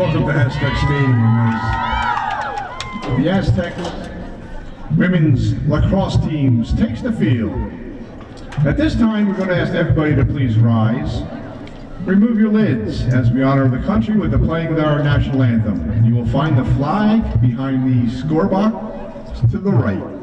welcome to Aztec Stadium as the Aztecs women's lacrosse teams takes the field. At this time, we're going to ask everybody to please rise. Remove your lids as we honor the country with the playing of our national anthem. And you will find the flag behind the score box to the right.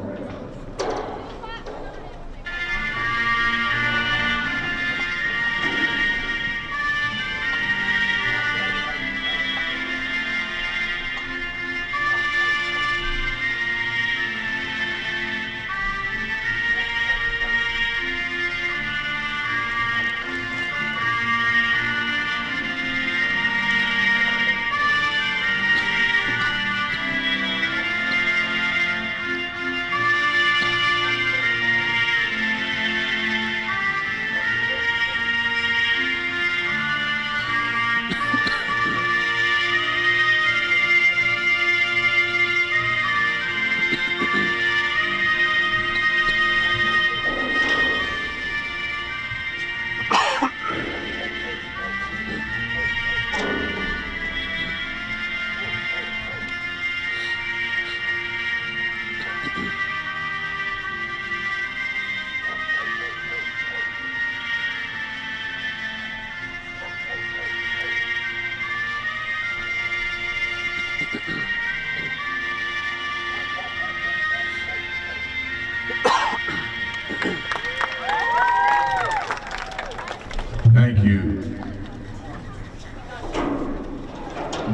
Thank you.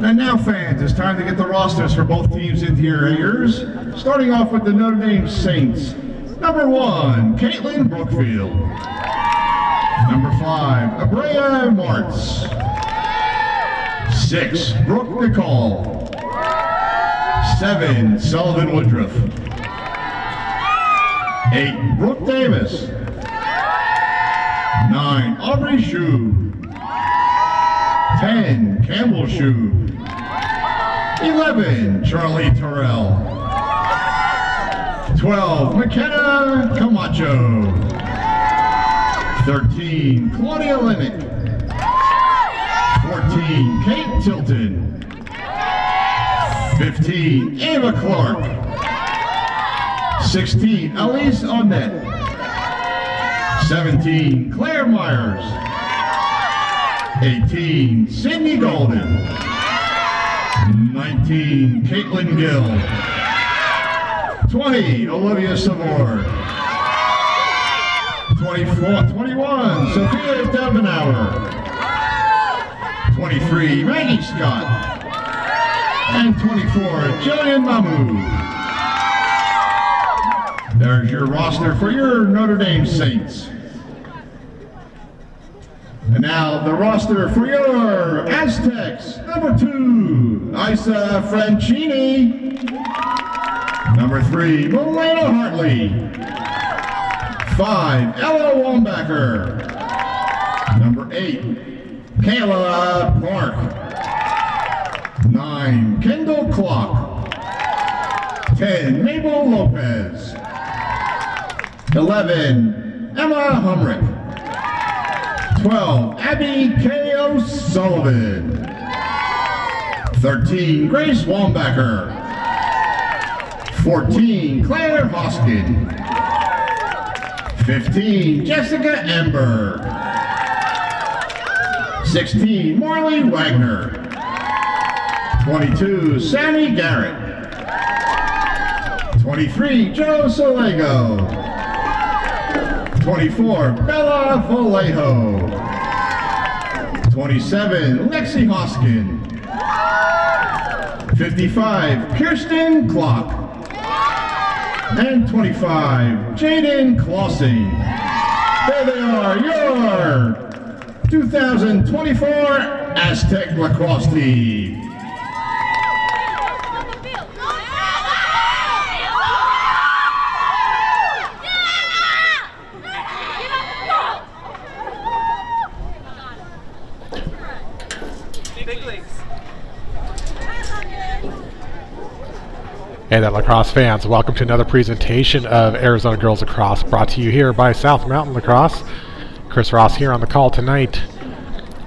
And now, fans, it's time to get the rosters for both teams into your ears. Starting off with the Notre Dame Saints. Number 1, Caitlin Brookfield. Number 5, Abrea Martz. 6, Brooke Nicole. 7, Sullivan Woodruff. 8, Brooke Davis. 9, Aubrey Shue. 10, Campbell Shue. 11, Charlie Terrell. 12, McKenna Camacho. 13, Claudia Linick. 14, Kate Tilton. 15, Ava Clark. 16, Elise Onnet. 17, Claire Myers. 18, Sydney Golden. 19, Caitlin Gill. 20, Olivia Savard. 21, Sophia Devenauer. 23, Maggie Scott. And 24, Jillian Mahmood. There's your roster for your Notre Dame Saints. And now the roster for your Aztecs. Number 2, Isa Francini. Number 3, Milena Hartley. 5, Ella Wambacher. Number 8, Kayla Clark. 9, Kendall Clock. 10, Mabel Lopez. 11, Emma Humrick. 12, Abby K. O'Sullivan. 13, Grace Wambacher. 14, Claire Hoskin. 15, Jessica Ember. 16, Marley Wagner. 22, Sammy Garrett. 23, Joe Solego. 24, Bella Vallejo. 27, Lexi Hoskin. 55, Kirsten Klock. And 25, Jaden Clausing. There they are, your 2024 Aztec Lacrosse team. Hey there, lacrosse fans. Welcome to another presentation of Arizona Girls Lacrosse, brought to you here by South Mountain Lacrosse. Chris Ross here on the call tonight.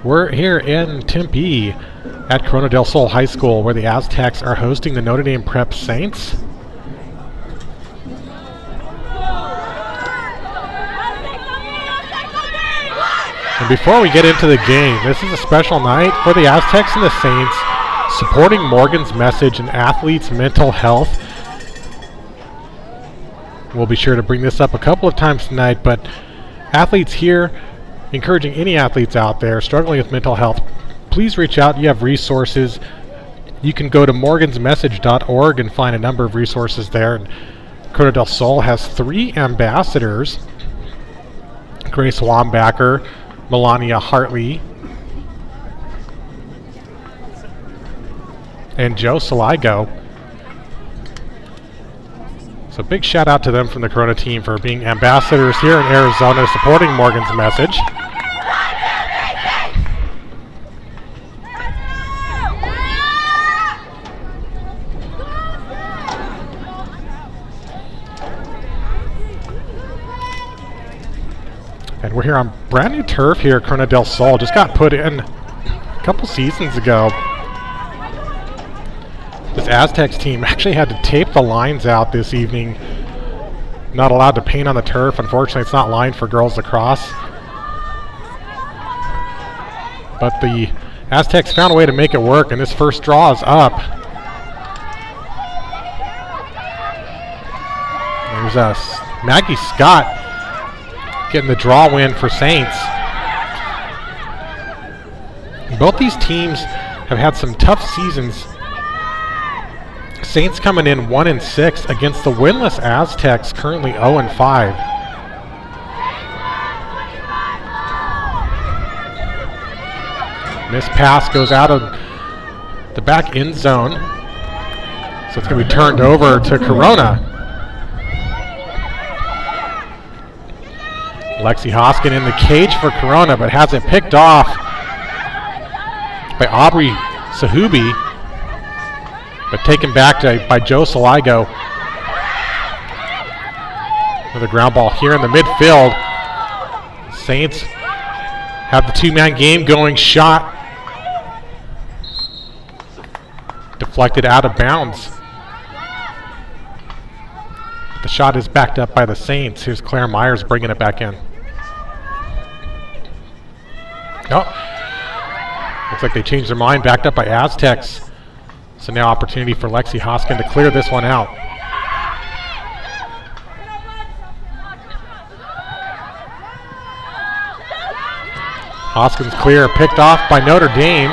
We're here in Tempe at Corona del Sol High School, where the Aztecs are hosting the Notre Dame Prep Saints. And before we get into the game, this is a special night for the Aztecs and the Saints, supporting Morgan's message and athletes' mental health. We'll be sure to bring this up a couple of times tonight, but athletes here, encouraging any athletes out there struggling with mental health, please reach out. You have resources. You can go to morgansmessage.org and find a number of resources there. And Corona del Sol has 3 ambassadors: Grace Wambacher, Melania Hartley, and Joe Saligo. So big shout out to them from the Corona team for being ambassadors here in Arizona, supporting Morgan's message. And we're here on brand new turf here at Corona del Sol. Just got put in a couple seasons ago. This Aztecs team actually had to tape the lines out this evening. Not allowed to paint on the turf. Unfortunately, it's not lined for girls lacrosse. But the Aztecs found a way to make it work, and this first draw is up. There's Maggie Scott getting the draw win for Saints. Both these teams have had some tough seasons. Saints coming in 1-6 against the winless Aztecs, currently 0-5. This pass goes out of the back end zone, so it's going to be turned over to Corona. Lexi Hoskin in the cage for Corona, but has it picked off by Aubrey Sahubi, but taken back by Joe Saligo. Another ground ball here in the midfield. Saints have the 2-man game going. Shot deflected out of bounds. The shot is backed up by the Saints. Here's Claire Myers bringing it back in. Oh, looks like they changed their mind. Backed up by Aztecs. So now opportunity for Lexi Hoskin to clear this one out. Hoskins clear, picked off by Notre Dame.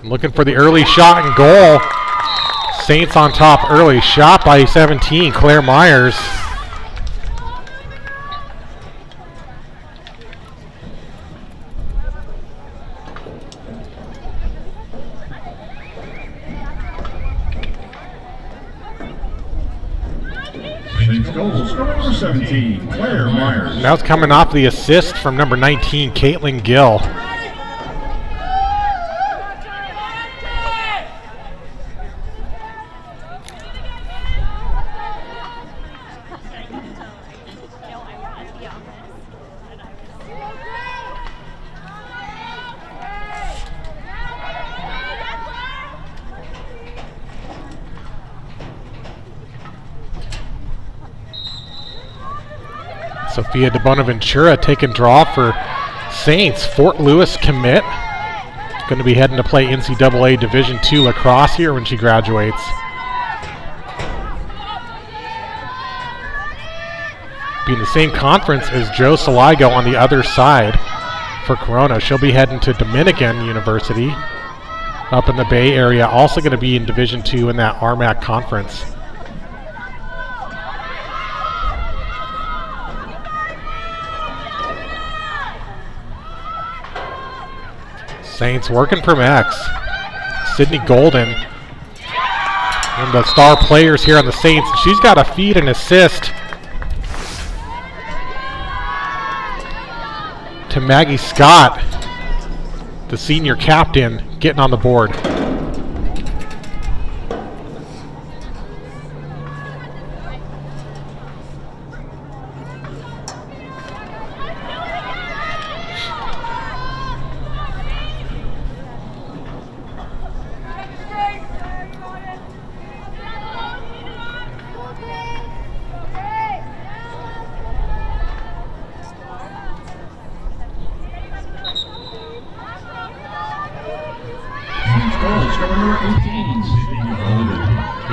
Looking for the early shot and goal. Saints on top early. Shot by 17, Claire Myers. Number 17, Claire Myers. Now it's coming off the assist from number 19, Caitlin Gill. Sophia de Bonaventura taking draw for Saints. Fort Lewis commit. Going to be heading to play NCAA Division II lacrosse here when she graduates. Be in the same conference as Joe Saligo on the other side for Corona. She'll be heading to Dominican University up in the Bay Area. Also going to be in Division II in that RMAC conference. Saints working from X. Sydney Golden, one of the star players here on the Saints. She's got a feed and assist to Maggie Scott, the senior captain, getting on the board.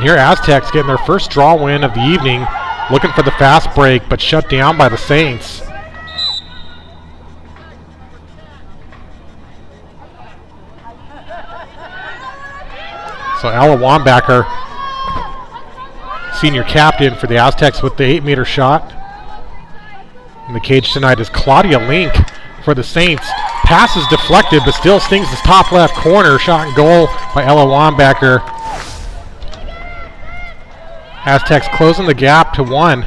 And here Aztecs getting their first draw win of the evening, looking for the fast break, but shut down by the Saints. So Ella Wambacher, senior captain for the Aztecs, with the 8-meter shot. In the cage tonight is Claudia Link for the Saints. Pass is deflected, but still stings this top left corner. Shot and goal by Ella Wambacher. Aztecs closing the gap to 1.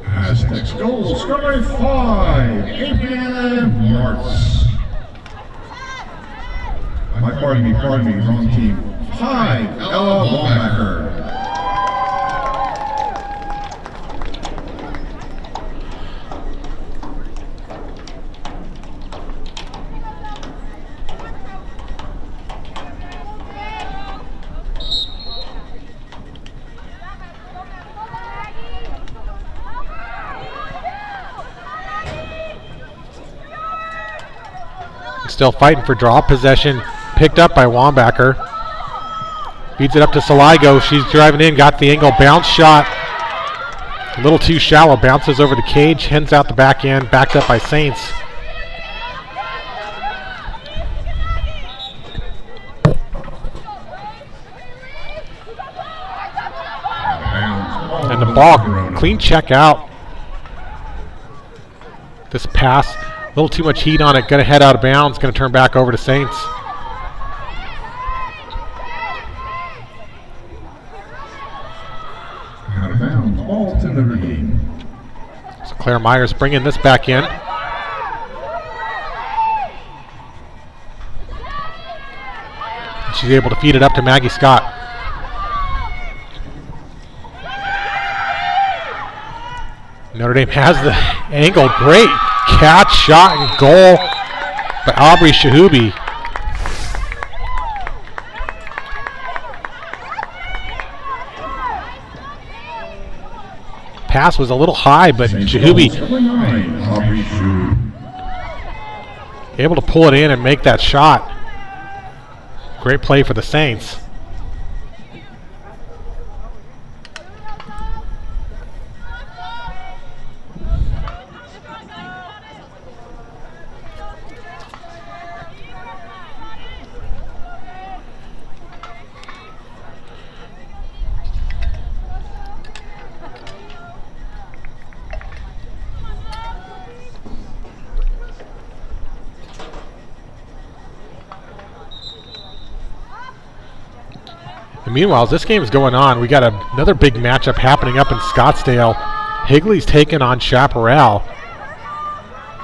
Aztecs goal, scoring 5, Adriana Martz. Pardon me, wrong team. 5, Ella Wambacher. Still fighting for draw possession. Picked up by Wambacher. Feeds it up to Saligo. She's driving in, got the angle, bounce shot. A little too shallow, bounces over the cage, hens out the back end, backed up by Saints. And the ball, clean check out. This pass, a little too much heat on it, gonna head out of bounds, gonna turn back over to Saints. Out of bounds, ball to the game. So Claire Myers bringing this back in. She's able to feed it up to Maggie Scott. Notre Dame has the angle. Great catch, shot, and goal by Aubrey Shahubi. Pass was a little high, but Shahubi able to pull it in and make that shot. Great play for the Saints. And meanwhile, as this game is going on, we got another big matchup happening up in Scottsdale. Higley's taking on Chaparral.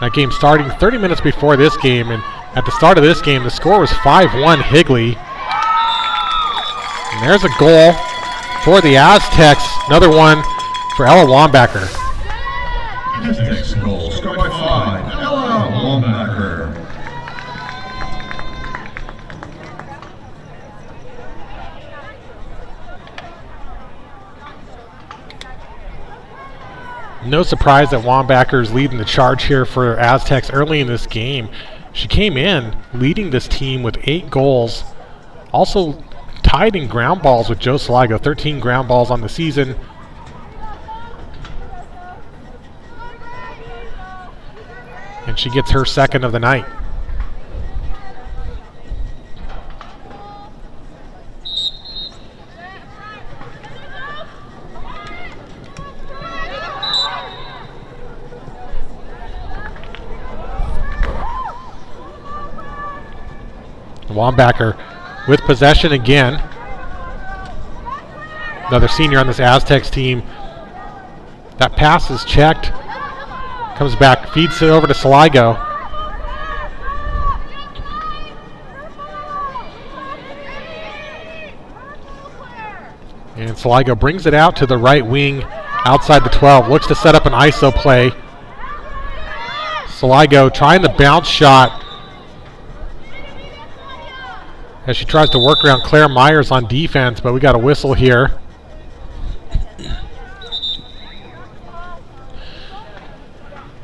That game starting 30 minutes before this game, and at the start of this game, the score was 5-1 Higley. And there's a goal for the Aztecs. Another one for Ella Wambacher. Aztecs goal, scored by 5, Ella Wambacher. No surprise that Wambacher's leading the charge here for Aztecs early in this game. She came in leading this team with 8 goals. Also tied in ground balls with Joe Saligo, 13 ground balls on the season. And she gets her second of the night. Wambacher with possession again. Another senior on this Aztecs team. That pass is checked. Comes back, feeds it over to Saligo. And Saligo brings it out to the right wing outside the 12. Looks to set up an ISO play. Saligo trying the bounce shot as she tries to work around Claire Myers on defense, but we got a whistle here.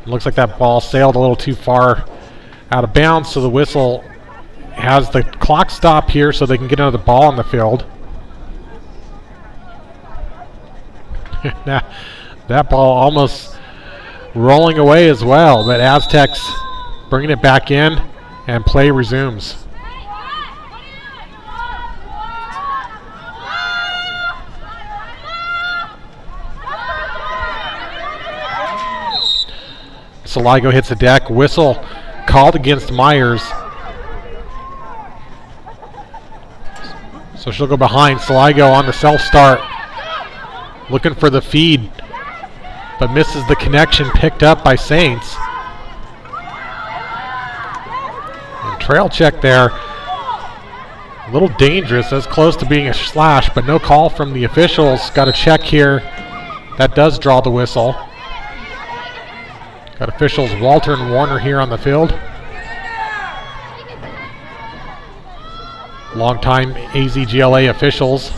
Looks like that ball sailed a little too far out of bounds, so the whistle has the clock stop here so they can get another ball on the field. That ball almost rolling away as well, but Aztecs bringing it back in and play resumes. Saligo hits the deck. Whistle called against Myers. So she'll go behind. Saligo on the self-start. Looking for the feed, but misses the connection, picked up by Saints. And trail check there. A little dangerous, as close to being a slash, but no call from the officials. Got a check here. That does draw the whistle. Got officials Walter and Warner here on the field. Longtime AGLA officials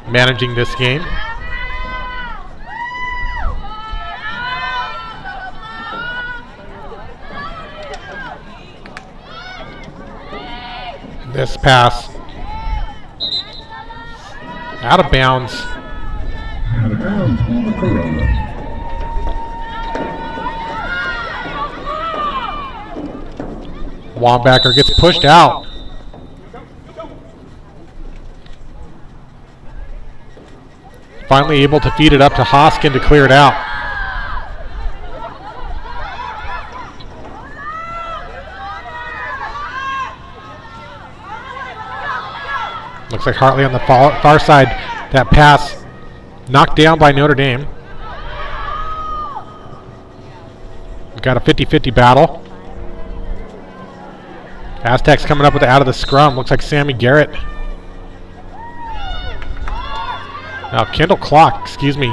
managing this game. This pass out of bounds. Out of bounds on the Corona. Wambacher gets pushed out. Finally able to feed it up to Hoskin to clear it out. Looks like Hartley on the far side. That pass knocked down by Notre Dame. We've got a 50-50 battle. Aztecs coming up with it out of the scrum. Looks like Sammy Garrett. Now Kendall Clock, excuse me.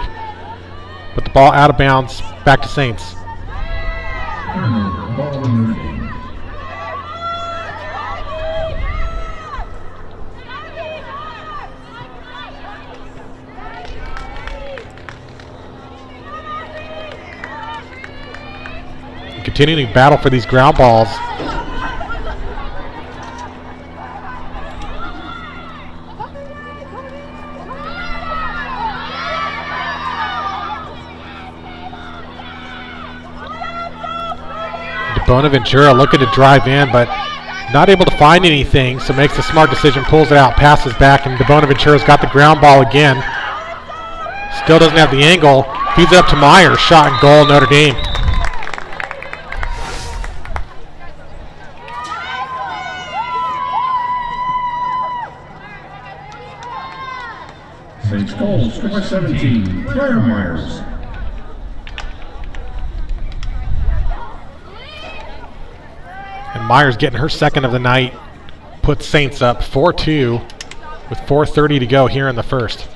Put the ball out of bounds, back to Saints. Continuing to battle for these ground balls. Bonaventura looking to drive in, but not able to find anything, so makes a smart decision, pulls it out, passes back, and Bonaventura's got the ground ball again. Still doesn't have the angle, feeds it up to Myers, shot and goal, Notre Dame. Saints goal, scored by 17, Claire Myers. And Myers getting her second of the night, puts Saints up 4-2 with 4:30 to go here in the first.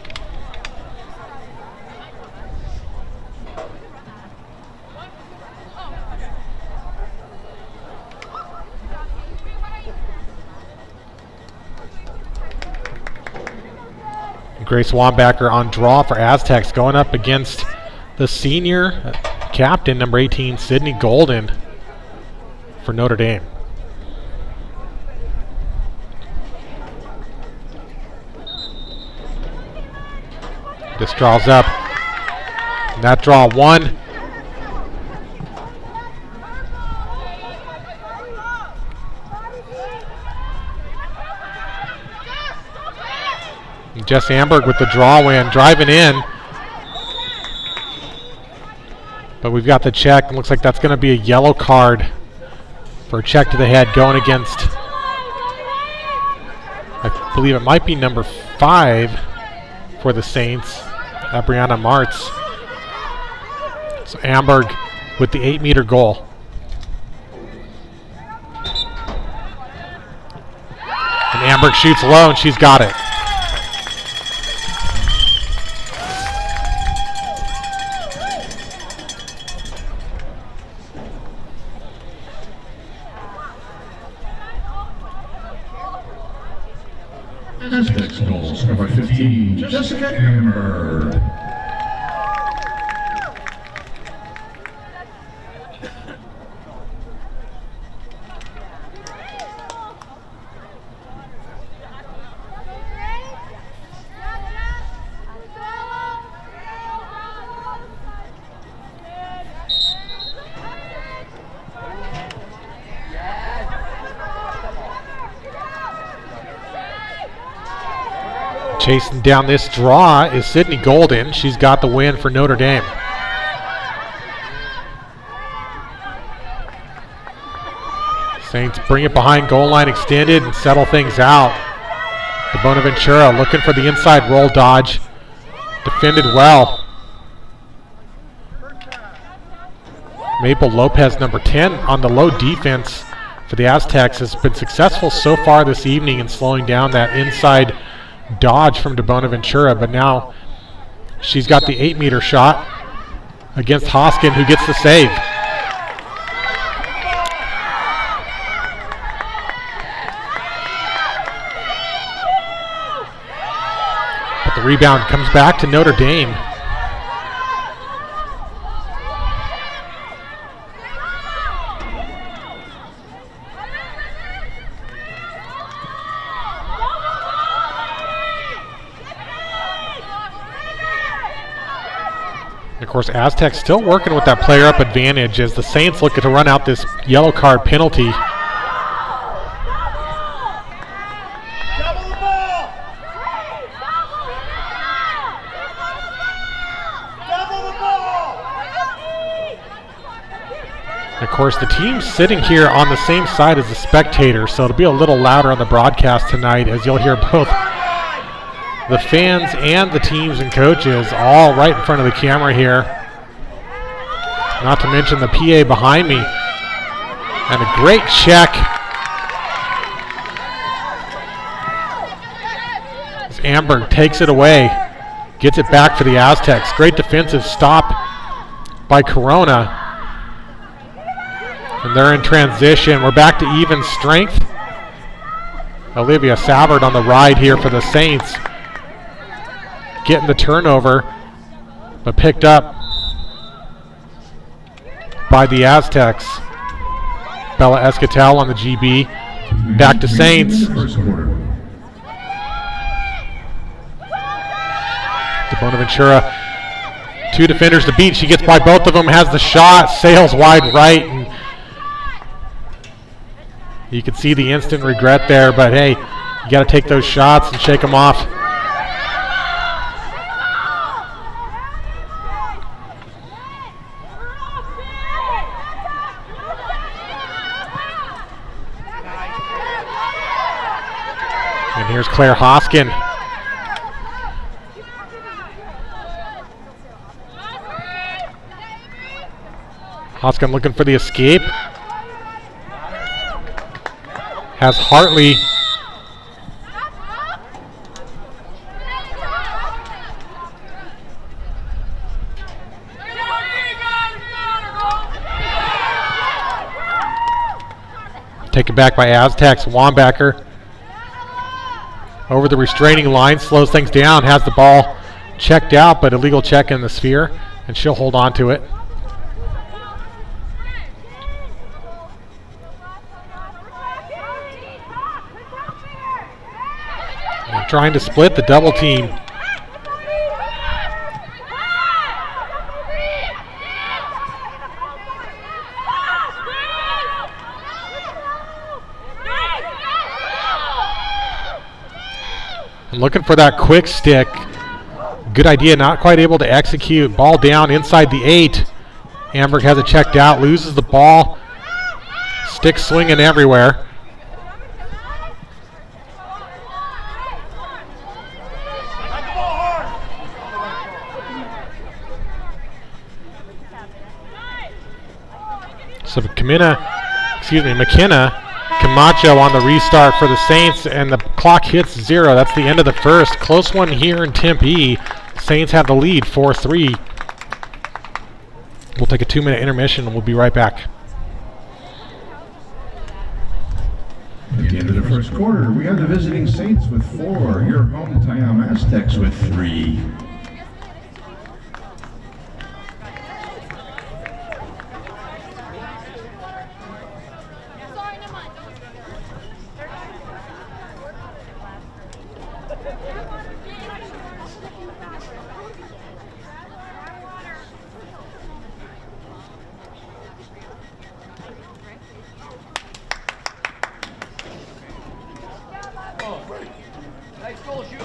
Grace Wambacher on draw for Aztecs, going up against the senior captain, number 18, Sydney Golden, for Notre Dame. This draws up. And that draw one. And Jess Amberg with the draw win, driving in. But we've got the check. It looks like that's going to be a yellow card for a check to the head going against, I believe it might be number 5 for the Saints, Brianna Martz. So Amberg with the 8-meter goal. And Amberg shoots low and she's got it. Aztecs goal, scored by 15, Jessica Amber. Chasing down this draw is Sydney Golden. She's got the win for Notre Dame. Saints bring it behind goal line extended and settle things out. Bonaventura looking for the inside roll dodge. Defended well. Maple Lopez, number 10, on the low defense for the Aztecs, has been successful so far this evening in slowing down that inside dodge from Bonaventura, but now she's got the 8-meter shot against Hoskin, who gets the save. But the rebound comes back to Notre Dame. Of course, Aztecs still working with that player up advantage as the Saints look to run out this yellow card penalty. Of course, the team's sitting here on the same side as the spectators, so it'll be a little louder on the broadcast tonight as you'll hear both the fans and the teams and coaches all right in front of the camera here. Not to mention the PA behind me. And a great check as Amberg takes it away, gets it back for the Aztecs. Great defensive stop by Corona. And they're in transition. We're back to even strength. Olivia Savard on the ride here for the Saints. Getting the turnover, but picked up by the Aztecs. Bella Escatel on the GB. Back to Saints. Bonaventura, 2 defenders to beat. She gets by both of them, has the shot, sails wide right. And you can see the instant regret there, but hey, you got to take those shots and shake them off. And here's Claire Hoskin. Hoskin looking for the escape. Has Hartley. Taken back by Aztecs. Wambacher over the restraining line, slows things down, has the ball checked out, but illegal check in the sphere, and she'll hold on to it. They're trying to split the double team. Looking for that quick stick. Good idea, not quite able to execute. Ball down inside the 8. Amberg has it checked out, loses the ball. Stick swinging everywhere. So McKenna Camacho on the restart for the Saints, and the clock hits 0. That's the end of the first. Close one here in Tempe. Saints have the lead, 4-3. We'll take a 2-minute intermission, and we'll be right back. At the end of the first quarter, we have the visiting Saints with 4, your hometown Aztecs with 3. Nice goal, shoot.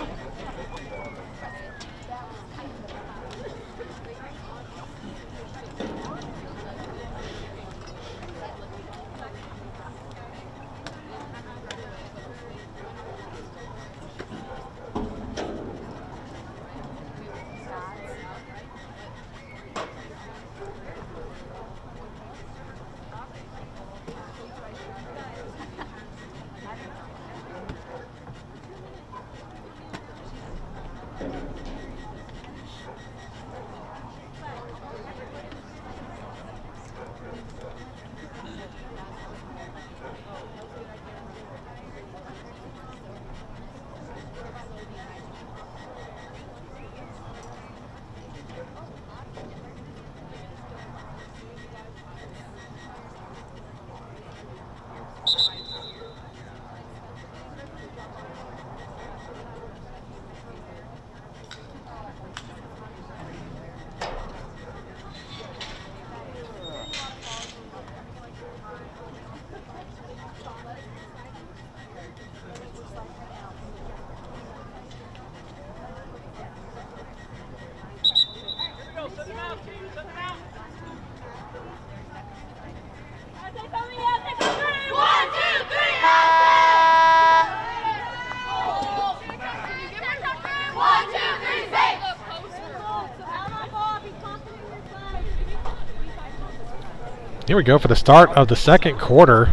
Here we go for the start of the second quarter.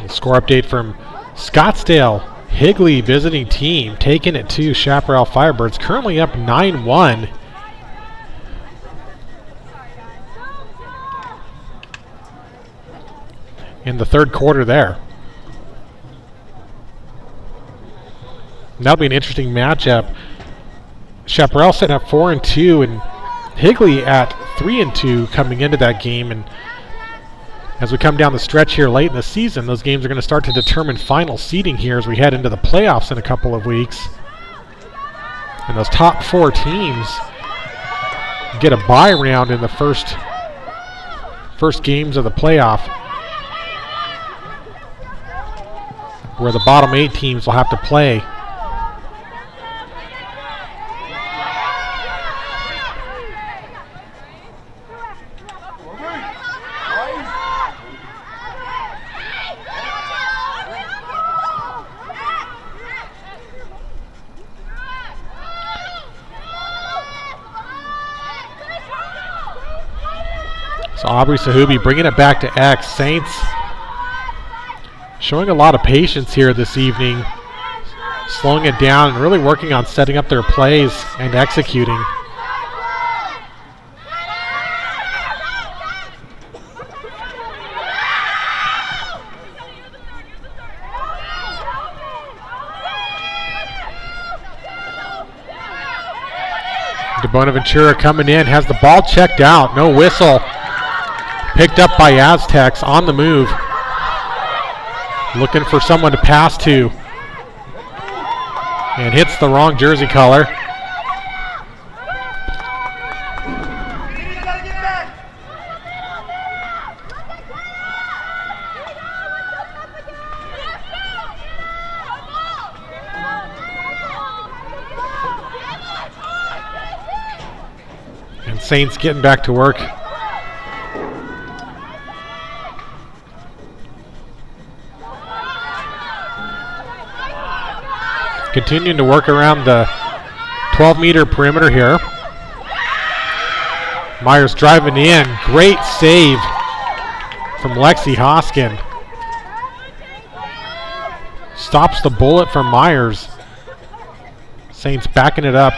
Score update from Scottsdale. Higley visiting team taking it to Chaparral Firebirds, currently up 9-1. In the third quarter there. That'll be an interesting matchup. Chaparral sitting at 4-2 and Higley at 3-2 coming into that game. And as we come down the stretch here late in the season, those games are going to start to determine final seeding here as we head into the playoffs in a couple of weeks. And those top 4 teams get a bye round in the first games of the playoff, where the bottom 8 teams will have to play. So Aubrey Sahubi bringing it back to X. Saints showing a lot of patience here this evening, slowing it down and really working on setting up their plays and executing. DeBonaventura coming in, has the ball checked out, no whistle. Picked up by Aztecs on the move. Looking for someone to pass to. And hits the wrong jersey color. And Saints getting back to work. Continuing to work around the 12-meter perimeter here. Myers driving in. Great save from Lexi Hoskin. Stops the bullet from Myers. Saints backing it up.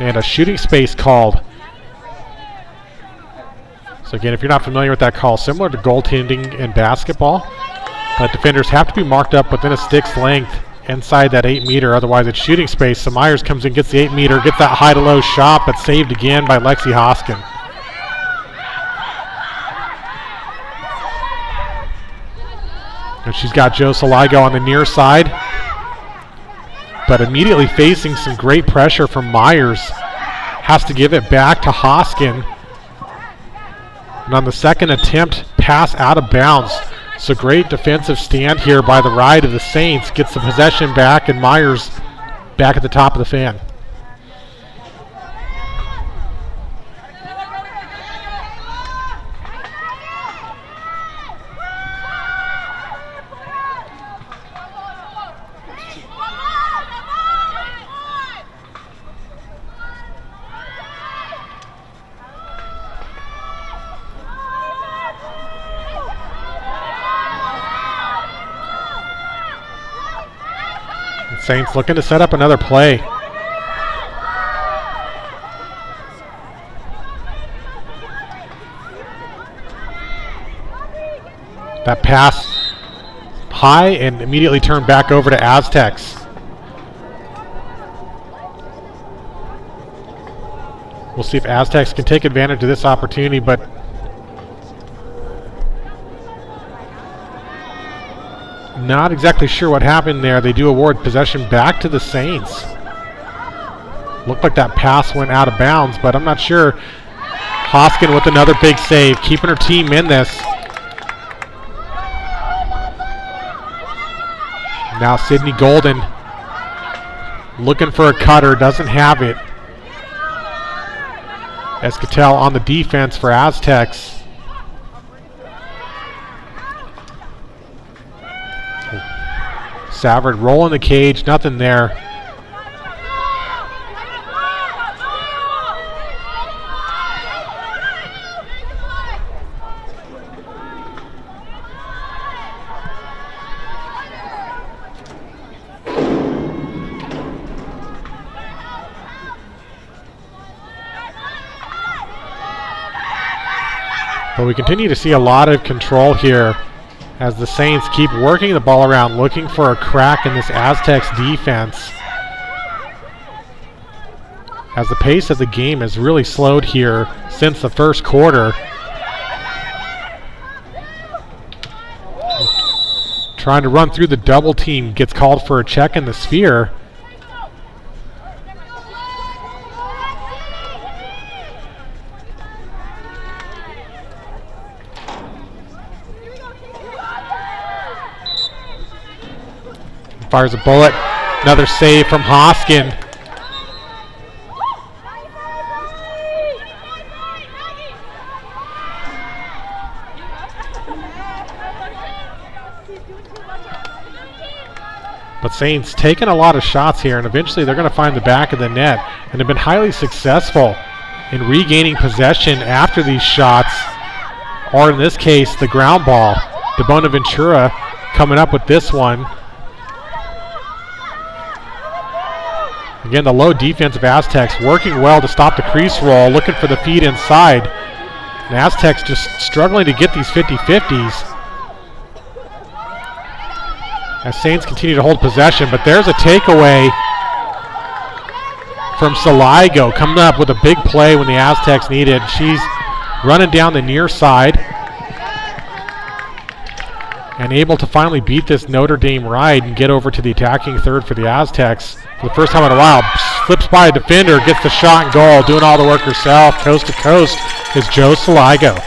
And a shooting space called. So again, if you're not familiar with that call, similar to goaltending in basketball, but defenders have to be marked up within a stick's length inside that 8-meter, otherwise it's shooting space. So Myers comes in, gets the 8-meter, gets that high-to-low shot, but saved again by Lexi Hoskin. And she's got Joe Saligo on the near side, but immediately facing some great pressure from Myers. Has to give it back to Hoskin. And on the second attempt, pass out of bounds. So great defensive stand here by the right of the Saints. Gets the possession back, and Myers back at the top of the fan. Saints looking to set up another play. That pass high and immediately turned back over to Aztecs. We'll see if Aztecs can take advantage of this opportunity, but not exactly sure what happened there. They do award possession back to the Saints. Looked like that pass went out of bounds, but I'm not sure. Hoskin with another big save, keeping her team in this. Now Sydney Golden looking for a cutter, doesn't have it. Escatel on the defense for Aztecs. Savard rolling the cage, nothing there. But we continue to see a lot of control here as the Saints keep working the ball around, looking for a crack in this Aztecs defense. As the pace of the game has really slowed here since the first quarter. Trying to run through the double team, gets called for a check in the sphere. Fires a bullet. Another save from Hoskin. But Saints taking a lot of shots here, and eventually they're going to find the back of the net, and have been highly successful in regaining possession after these shots, or in this case, the ground ball. De Bonaventura coming up with this one. Again, the low defense of Aztecs working well to stop the crease roll, looking for the feed inside. And Aztecs just struggling to get these 50-50s. As Saints continue to hold possession, but there's a takeaway from Saligo, coming up with a big play when the Aztecs need it. She's running down the near side and able to finally beat this Notre Dame ride and get over to the attacking third for the Aztecs. For the first time in a while, slips by a defender, gets the shot and goal, doing all the work herself. Coast to coast is Joe Saligo.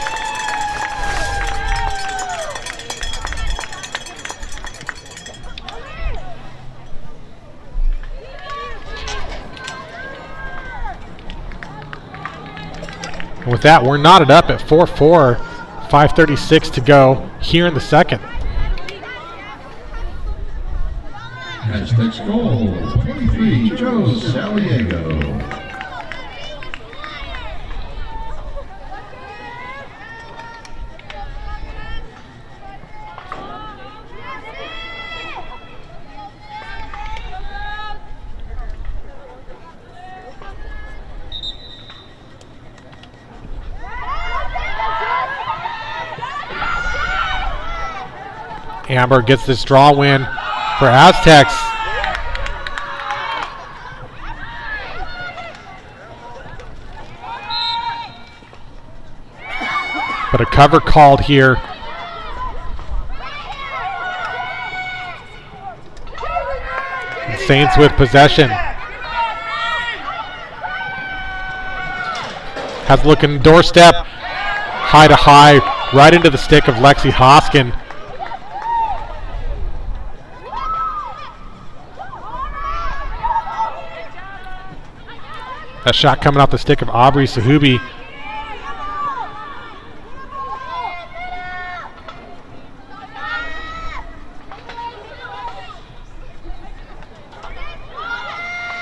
And with that, we're knotted up at 4-4, 5:36 to go here in the second. Aztecs goal, 23, Joe Saliego. Amber gets this draw win for Aztecs. But a cover called here. And Saints with possession. Has a look in the doorstep. High to high, right into the stick of Lexi Hoskin. That shot coming off the stick of Aubrey Sahubi.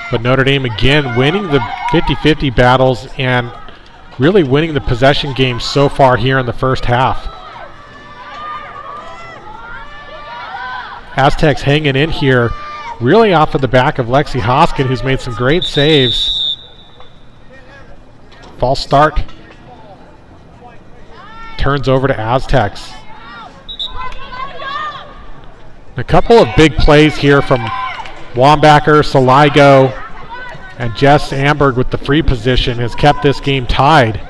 But Notre Dame again winning the 50-50 battles and really winning the possession game so far here in the first half. Aztecs hanging in here really off of the back of Lexi Hoskin, who's made some great saves. False start. Turns over to Aztecs. A couple of big plays here from Wambacher, Saligo, and Jess Amberg with the free position has kept this game tied.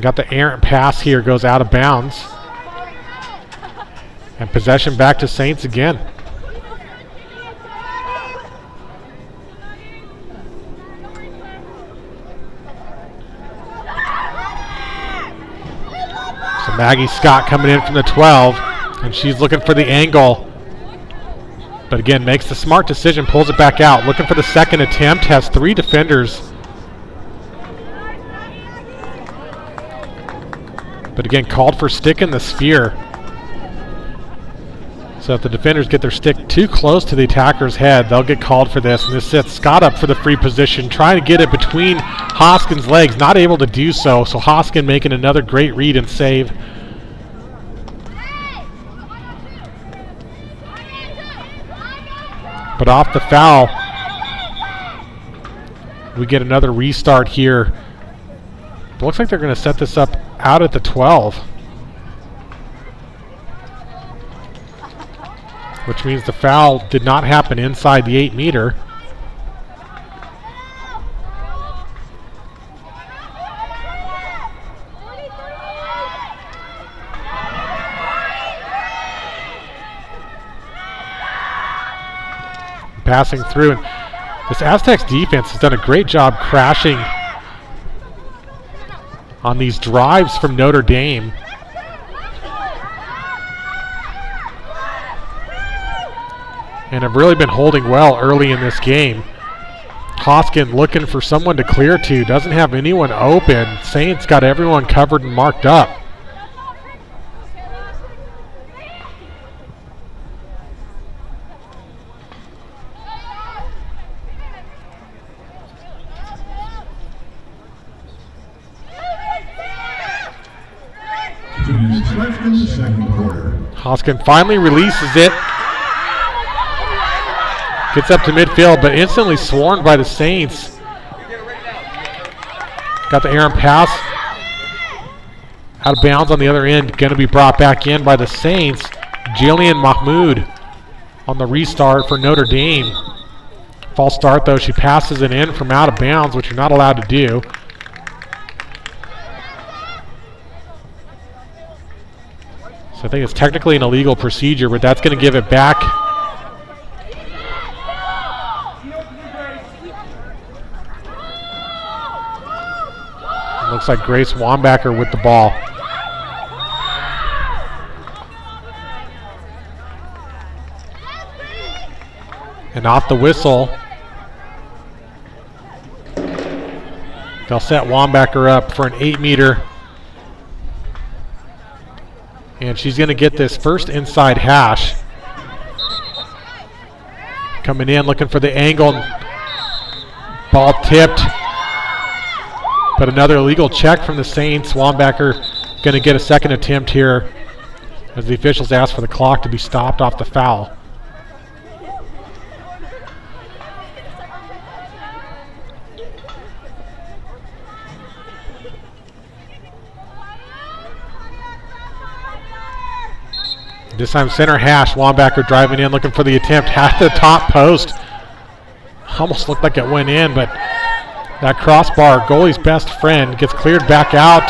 Got the errant pass here, goes out of bounds. And possession back to Saints again. Maggie Scott coming in from the 12, and she's looking for the angle. But again, makes the smart decision, pulls it back out. Looking for the second attempt, has three defenders. But again, called for stick in the sphere. So if the defenders get their stick too close to the attacker's head, they'll get called for this. And this sets Scott up for the free position, trying to get it between Hoskin's legs, not able to do so. So Hoskin making another great read and save. But off the foul, we get another restart here But looks like they're going to set this up out at the 12. Which means the foul did not happen inside the 8-meter. Passing through, and this Aztecs defense has done a great job crashing on these drives from Notre Dame. And have really been holding well early in this game. Hoskin looking for someone to clear to, doesn't have anyone open. Saints got everyone covered and marked up. Left in the second quarter. Hoskin finally releases it. Gets up to midfield, but instantly swarmed by the Saints. Got the errant pass. Out of bounds on the other end. Going to be brought back in by the Saints. Jillian Mahmoud on the restart for Notre Dame. False start though. She passes it in from out of bounds, which you're not allowed to do. So I think it's technically an illegal procedure, but that's going to give it back. It looks like Grace Wambacher with the ball. And off the whistle, they'll set Wambacher up for an 8-meter. And she's going to get this first inside hash. Coming in, looking for the angle. Ball tipped. But another illegal check from the Saints. Wambacher going to get a second attempt here as the officials ask for the clock to be stopped off the foul. This time center hash. Wambacher driving in, looking for the attempt at the top post. Almost looked like it went in, but that crossbar, goalie's best friend, gets cleared back out.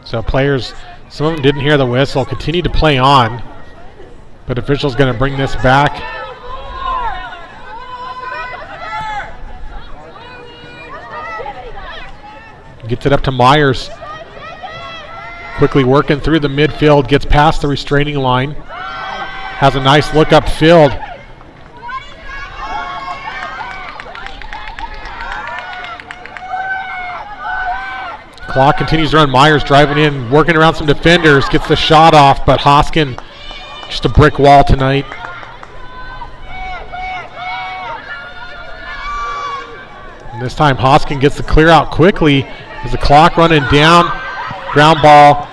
So players, some of them didn't hear the whistle, continue to play on, but officials going to bring this back. Gets it up to Myers. Quickly working through the midfield, gets past the restraining line. Has a nice look upfield. Clock continues to run. Myers driving in, working around some defenders, gets the shot off, but Hoskin just a brick wall tonight. And this time Hoskin gets the clear out quickly. As the clock running down, ground ball.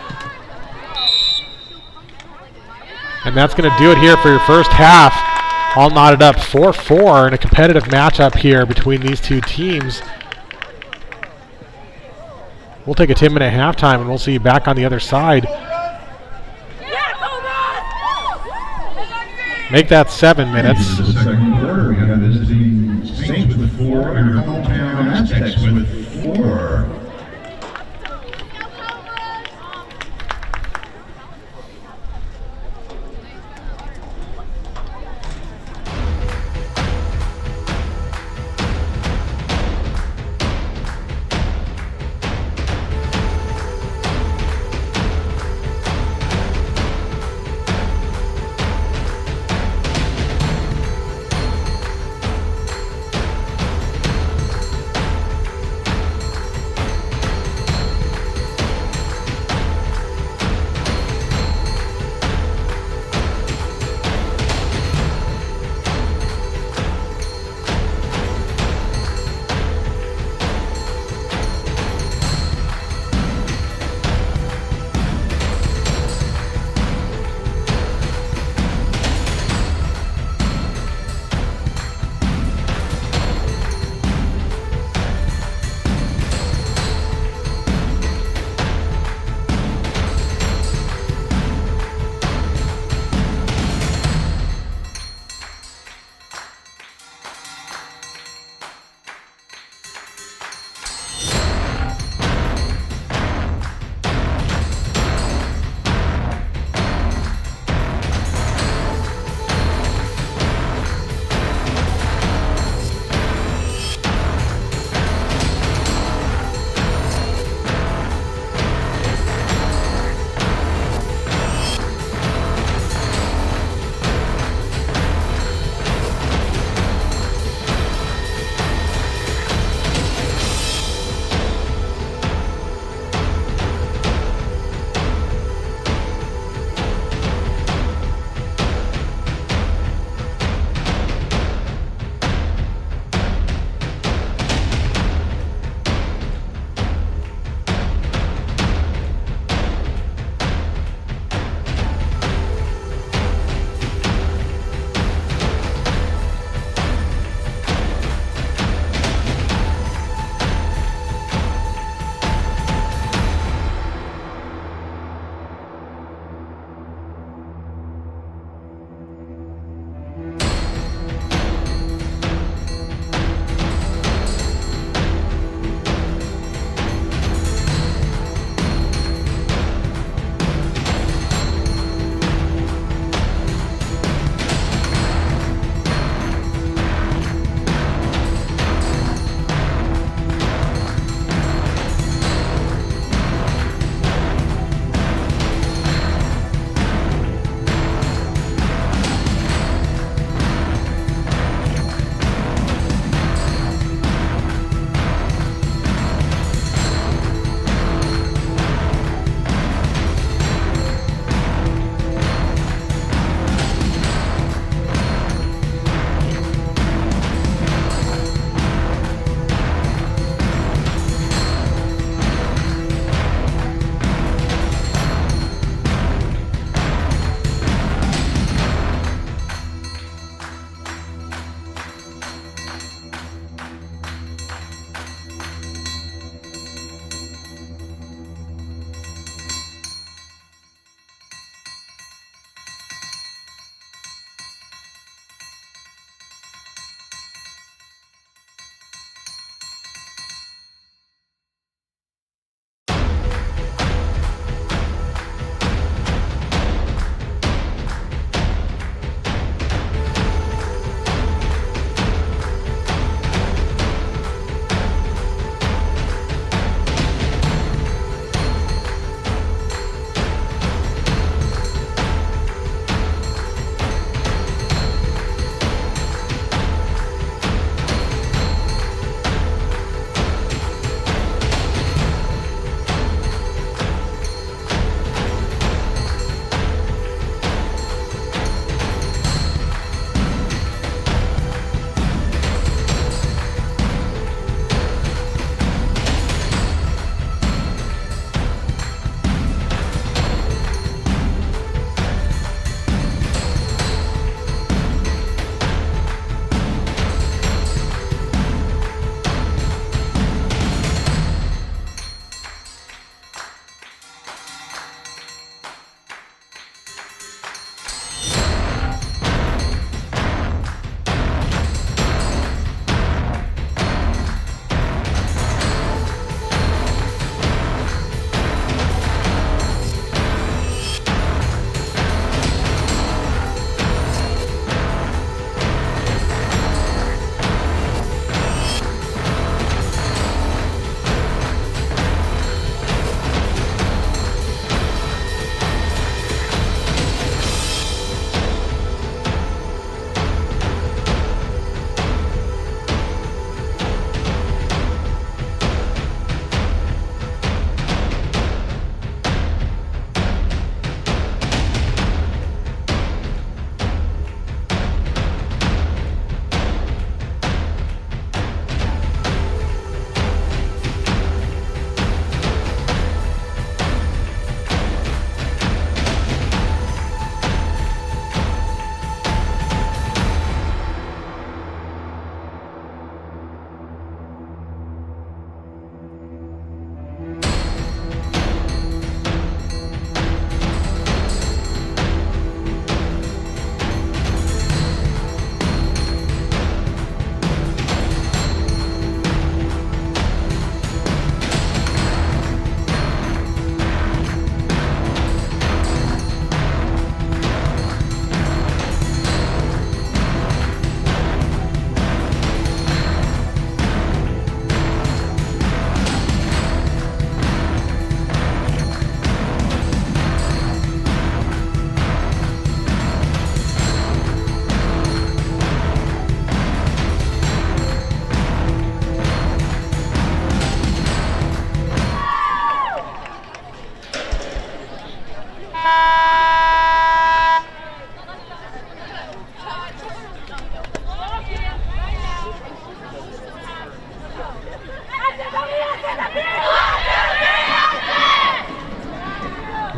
And that's going to do it here for your first half. All knotted up 4-4 in a competitive matchup here between these two teams. We'll take a 10-minute halftime and we'll see you back on the other side. Make that 7 minutes. The second quarter, we have the Saints with 4 and your hometown Aztecs with 4.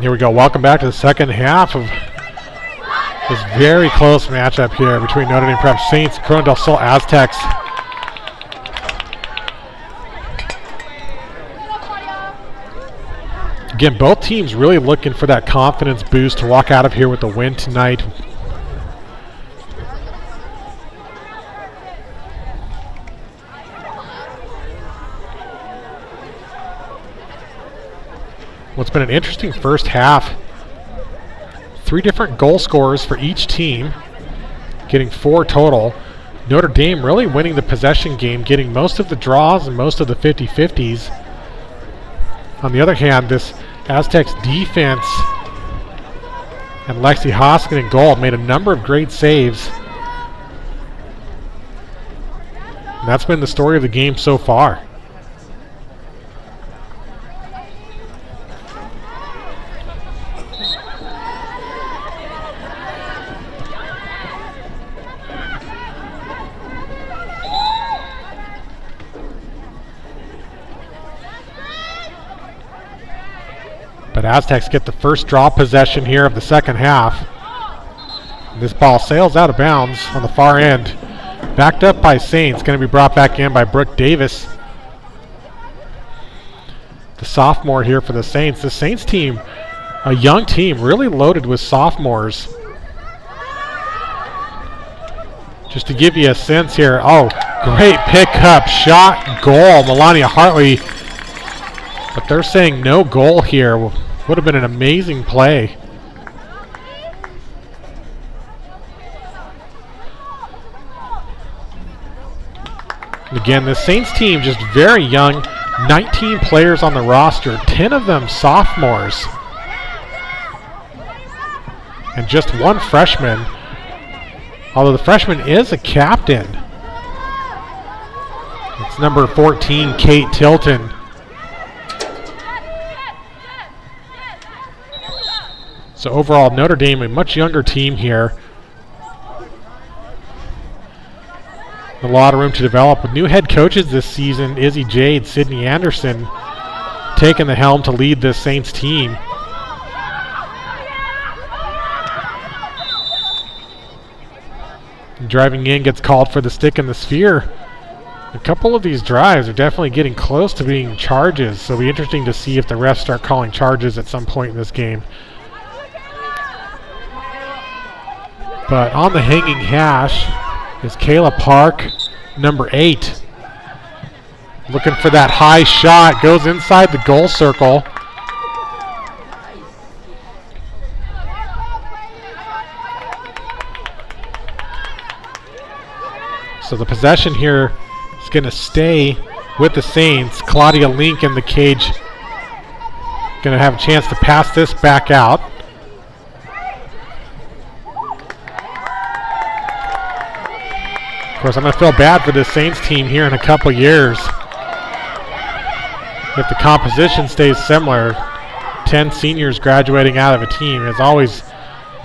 Here we go. Welcome back to the second half of this very close matchup here between Notre Dame Prep Saints and Corona del Sol Aztecs. Again, both teams really looking for that confidence boost to walk out of here with a win tonight. What's been an interesting first half. 3 different goal scorers for each team, getting 4 total. Notre Dame really winning the possession game, getting most of the draws and most of the 50-50s. On the other hand, this Aztecs defense and Lexi Hoskin in goal made a number of great saves. And that's been the story of the game so far. But Aztecs get the first draw possession here of the second half. This ball sails out of bounds on the far end. Backed up by Saints, going to be brought back in by Brooke Davis. The sophomore here for the Saints. The Saints team, a young team, really loaded with sophomores. Just to give you a sense here, oh, great pickup, shot, goal, Melania Hartley. But they're saying no goal here. Would have been an amazing play. And again, the Saints team just very young, 19 players on the roster, 10 of them sophomores. And just 1 freshman, although the freshman is a captain. It's number 14, Kate Tilton. So overall, Notre Dame, a much younger team here. A lot of room to develop. With new head coaches this season, Izzy Jade, Sydney Anderson, taking the helm to lead this Saints team. And driving in gets called for the stick in the sphere. A couple of these drives are definitely getting close to being charges, so it'll be interesting to see if the refs start calling charges at some point in this game. But on the hanging hash is Kayla Park, number 8. Looking for that high shot, goes inside the goal circle. So the possession here is going to stay with the Saints. Claudia Link in the cage. Going to have a chance to pass this back out. Of course, I'm going to feel bad for this Saints team here in a couple years. If the composition stays similar, 10 seniors graduating out of a team is always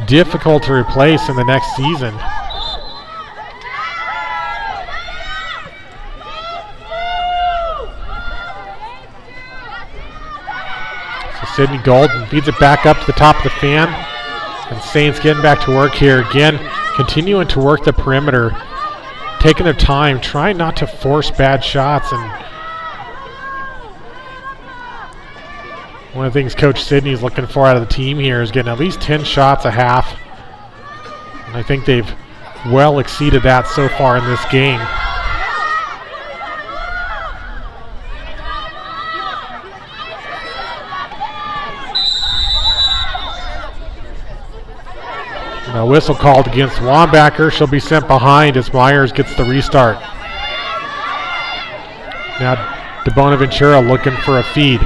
difficult to replace in the next season. So Sydney Golden feeds it back up to the top of the fan. And Saints getting back to work here again, continuing to work the perimeter. Taking their time, trying not to force bad shots. And one of the things Coach Sydney's looking for out of the team here is getting at least 10 shots a half. And I think they've well exceeded that so far in this game. A whistle called against Wambacher. She'll be sent behind as Myers gets the restart. Now DeBonaventura looking for a feed.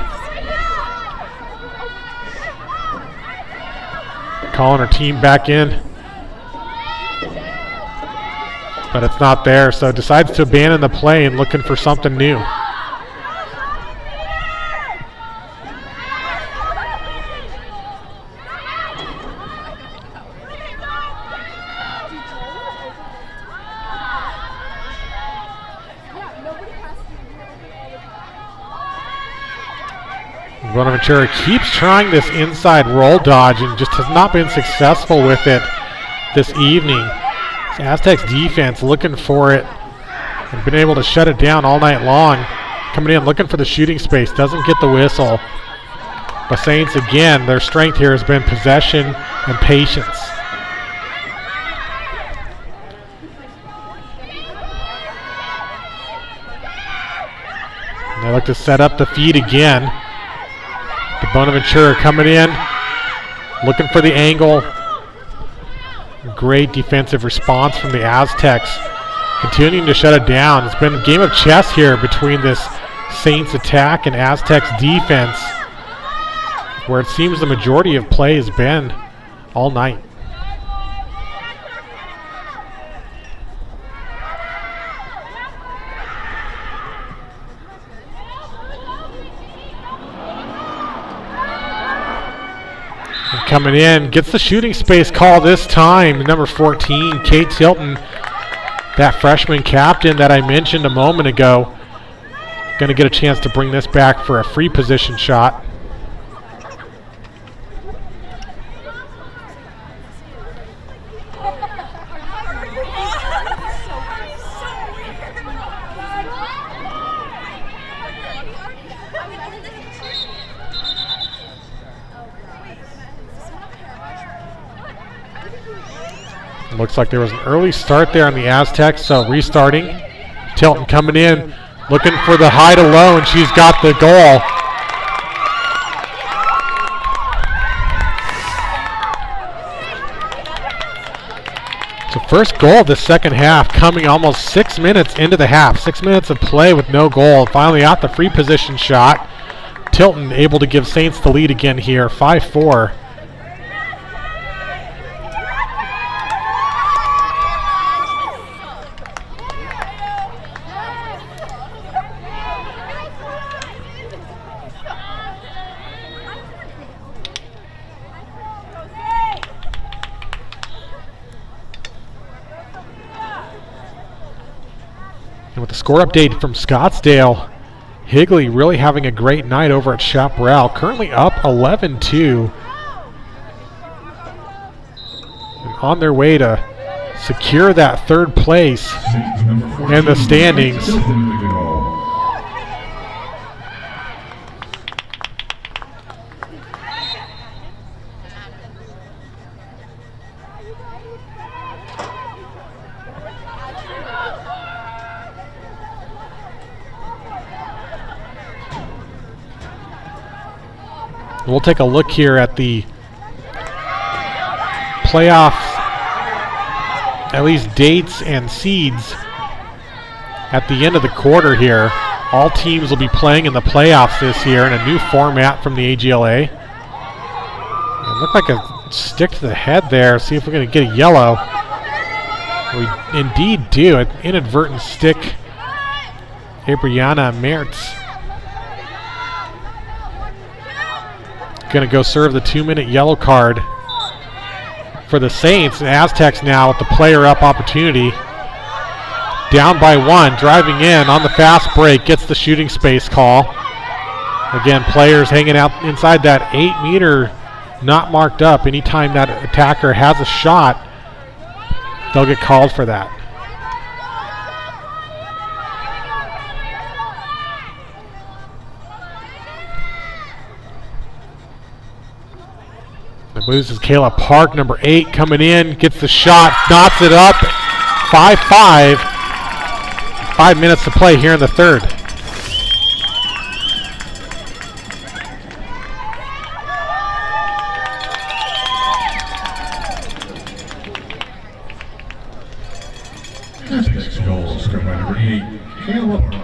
Calling her team back in. But it's not there, so decides to abandon the play and looking for something new. Bonaventura keeps trying this inside roll dodge and just has not been successful with it this evening. Aztecs defense looking for it and been able to shut it down all night long. Coming in looking for the shooting space, doesn't get the whistle. But Saints again, their strength here has been possession and patience. And they look to set up the feed again. The Bonaventura coming in, looking for the angle. Great defensive response from the Aztecs, continuing to shut it down. It's been a game of chess here between this Saints attack and Aztecs defense, where it seems the majority of play has been all night. And coming in, gets the shooting space call this time, number 14, Kate Tilton, that freshman captain that I mentioned a moment ago. Going to get a chance to bring this back for a free position shot. Looks like there was an early start there on the Aztecs, so restarting. Tilton coming in, looking for the high to low, and she's got the goal. So first goal of the second half coming almost 6 minutes into the half. 6 minutes of play with no goal. Finally out the free position shot. Tilton able to give Saints the lead again here, 5-4. And with the score update from Scottsdale, Higley really having a great night over at Chaparral, currently up 11-2. And on their way to secure that third place in the standings. We'll take a look here at the playoff, at least dates and seeds at the end of the quarter here. All teams will be playing in the playoffs this year in a new format from the AGLA. It looked like a stick to the head there. See if we're going to get a yellow. We indeed do. An inadvertent stick. Abriana Mertz going to go serve the 2-minute yellow card for the Saints. And Aztecs now with the player up opportunity. Down by 1, driving in on the fast break, gets the shooting space call. Again, players hanging out inside that 8-meter, not marked up. Anytime that attacker has a shot, they'll get called for that. I believe this is Kayla Park, number 8, coming in, gets the shot, knots it up, 5-5. 5 minutes to play here in the third. Aztecs goal scored by number 8, Kayla Park.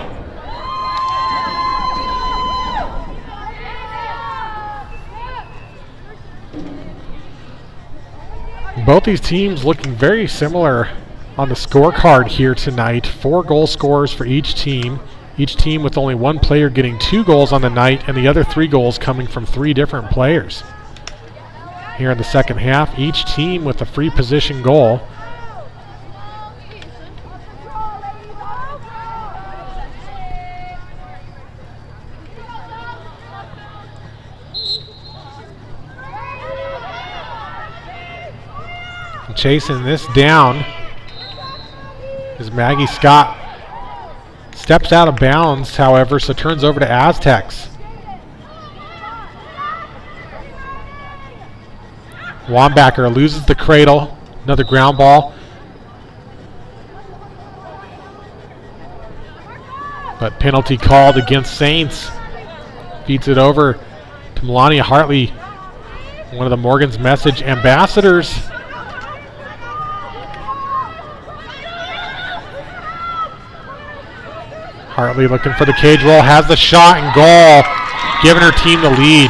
Both these teams looking very similar on the scorecard here tonight. 4 goal scorers for each team with only 1 player getting 2 goals on the night, and the other 3 goals coming from 3 different players. Here in the second half, each team with a free position goal. chasing this down as Maggie Scott steps out of bounds, however, so turns over to Aztecs. Wambacher loses the cradle. Another ground ball. But penalty called against Saints. Feeds it over to Melania Hartley, one of the Morgan's Message ambassadors. Hartley looking for the cage roll, has the shot and goal, giving her team the lead.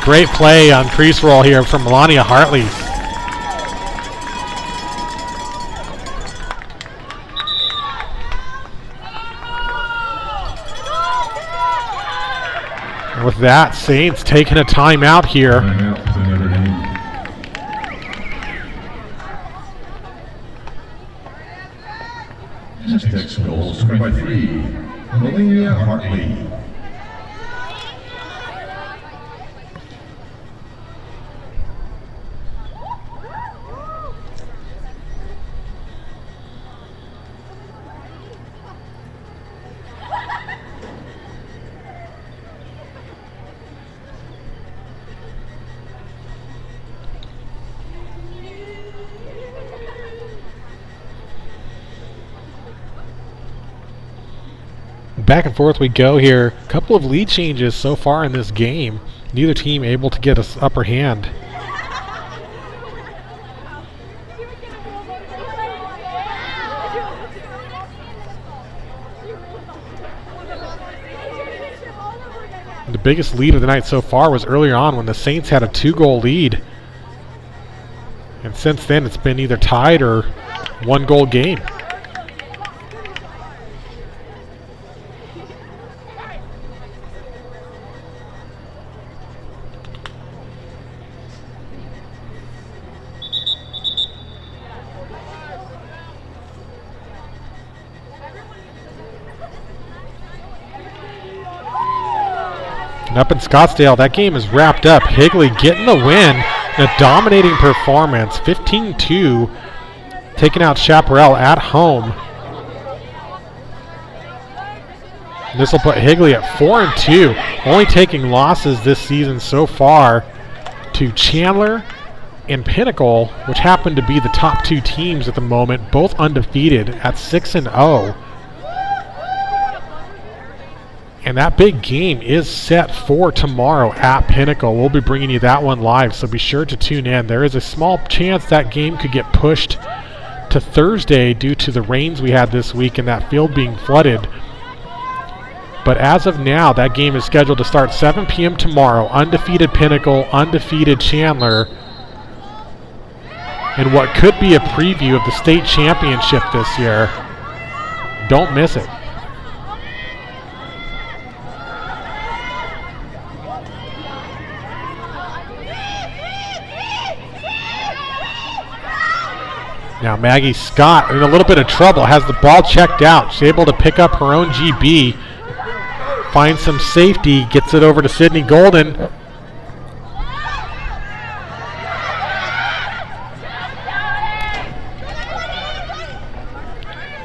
Great play on crease roll here from Melania Hartley. And with that, Saints taking a timeout here. Aztecs goal scored by 3, Melania Hartley. Back and forth we go here. A couple of lead changes so far in this game. Neither team able to get us upper hand. The biggest lead of the night so far was earlier on when the Saints had a 2-goal lead. And since then it's been either tied or 1-goal game. Up in Scottsdale, that game is wrapped up. Higley getting the win in a dominating performance, 15-2, taking out Chaparral at home. This will put Higley at 4-2, only taking losses this season so far to Chandler and Pinnacle, which happen to be the top 2 teams at the moment, both undefeated at 6-0. And that big game is set for tomorrow at Pinnacle. We'll be bringing you that one live, so be sure to tune in. There is a small chance that game could get pushed to Thursday due to the rains we had this week and that field being flooded. But as of now, that game is scheduled to start 7 p.m. tomorrow. Undefeated Pinnacle, undefeated Chandler. And what could be a preview of the state championship this year. Don't miss it. Now Maggie Scott in a little bit of trouble, has the ball checked out. She's able to pick up her own GB, find some safety, gets it over to Sydney Golden.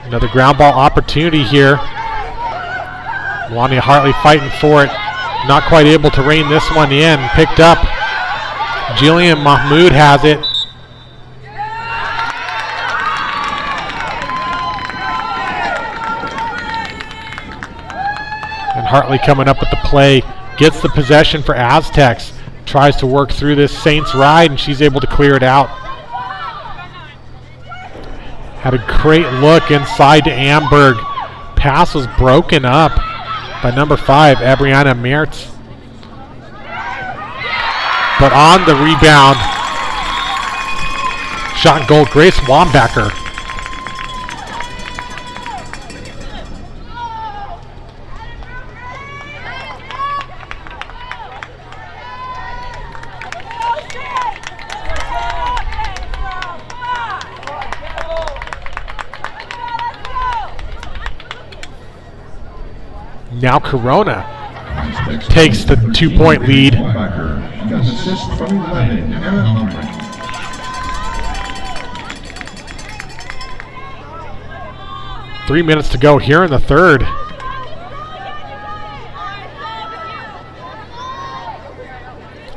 Another ground ball opportunity here. Melania Hartley fighting for it, not quite able to rein this one in. Picked up. Jillian Mahmood has it. Hartley coming up with the play, gets the possession for Aztecs, tries to work through this Saints ride, and she's able to clear it out. Had a great look inside to Amberg. Pass was broken up by number 5, Abriana Mertz. But on the rebound, shot and goal, Grace Wambacher. Now Corona takes the 2-point lead. 3 minutes to go here in the third.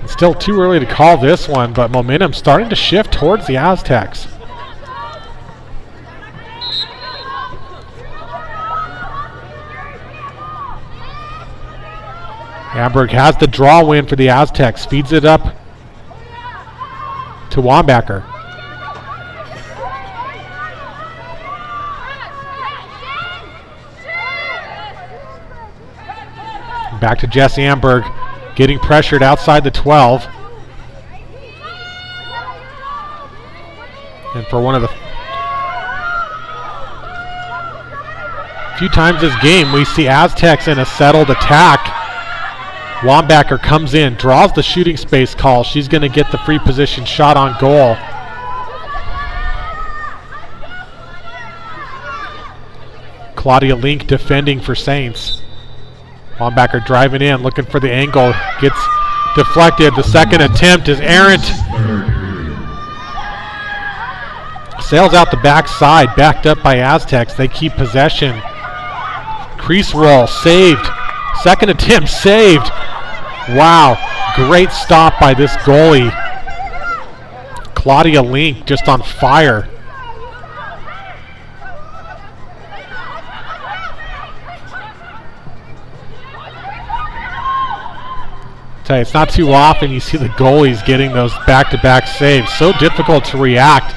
It's still too early to call this one, but momentum starting to shift towards the Aztecs. Amberg has the draw win for the Aztecs, feeds it up to Wambacher. Back to Jess Amberg, getting pressured outside the 12. And for one of the few times this game, we see Aztecs in a settled attack. Wambacher comes in, draws the shooting space call. She's going to get the free position shot on goal. Claudia Link defending for Saints. Wambacher driving in, looking for the angle. Gets deflected. The second attempt is errant. Sails out the backside, backed up by Aztecs. They keep possession. Crease roll, saved. Second attempt, saved. Wow, great stop by this goalie. Claudia Link just on fire. Tell you, it's not too often you see the goalies getting those back-to-back saves. So difficult to react,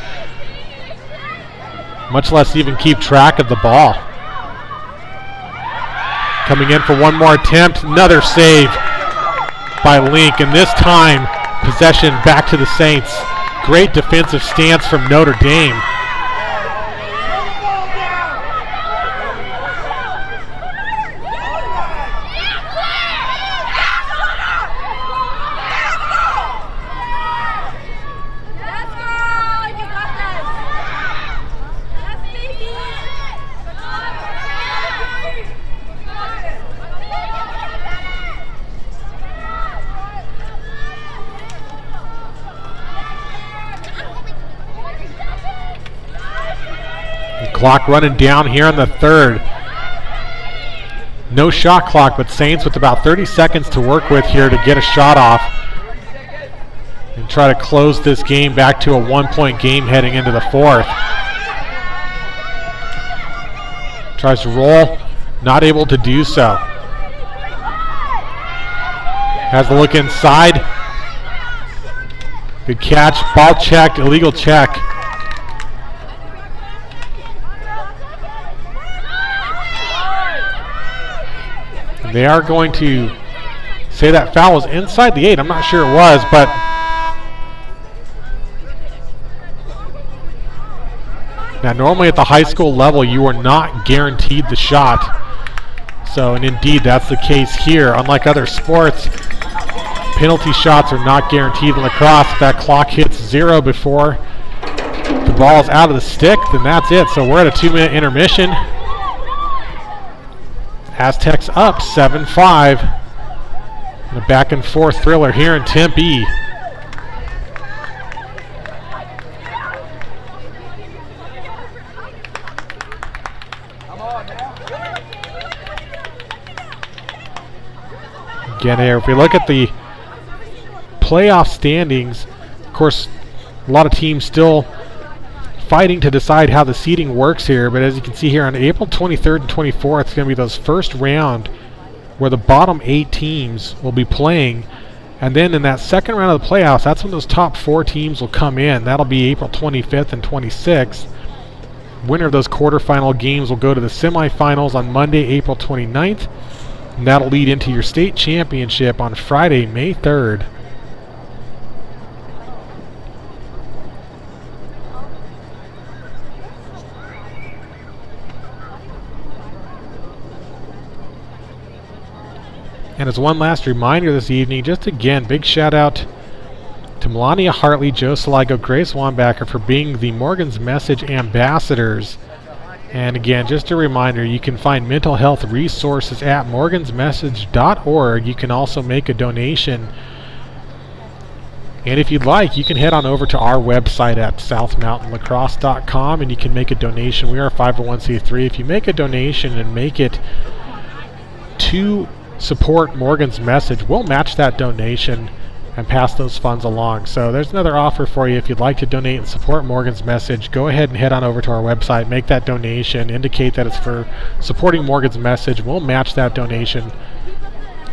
much less even keep track of the ball. Coming in for one more attempt, another save by Link, and this time possession back to the Saints. Great defensive stance from Notre Dame. Clock running down here in the third. No shot clock, but Saints with about 30 seconds to work with here to get a shot off and try to close this game back to a 1-point game heading into the fourth. Tries to roll, not able to do so. Has the look inside. Good catch, ball checked, illegal check. They are going to say that foul was inside the 8. I'm not sure it was, but now normally at the high school level you are not guaranteed the shot. So, and indeed that's the case here. Unlike other sports, penalty shots are not guaranteed in lacrosse. If that clock hits 0 before the ball is out of the stick, then that's it. So we're at a 2-minute intermission. Aztecs up 7-5. And a back and forth thriller here in Tempe. Again here, if we look at the playoff standings, of course, a lot of teams still fighting to decide how the seeding works here, but as you can see here on April 23rd and 24th, it's going to be those first round where the bottom 8 teams will be playing, and then in that second round of the playoffs, that's when those top 4 teams will come in. That'll be April 25th and 26th. Winner of those quarterfinal games will go to the semifinals on Monday, April 29th, and that'll lead into your state championship on Friday, May 3rd. And as one last reminder this evening, just again, big shout out to Melania Hartley, Joe Saligo, Grace Wambacher for being the Morgan's Message ambassadors. And again, just a reminder, you can find mental health resources at morgansmessage.org. You can also make a donation And if you'd like, you can head on over to our website at southmountainlacrosse.com and you can make a donation. We are a 501c3. If you make a donation and make it to support Morgan's message, we'll match that donation and pass those funds along. So there's another offer for you. If you'd like to donate and support Morgan's message, go ahead and head on over to our website, make that donation, indicate that it's for supporting Morgan's message. We'll match that donation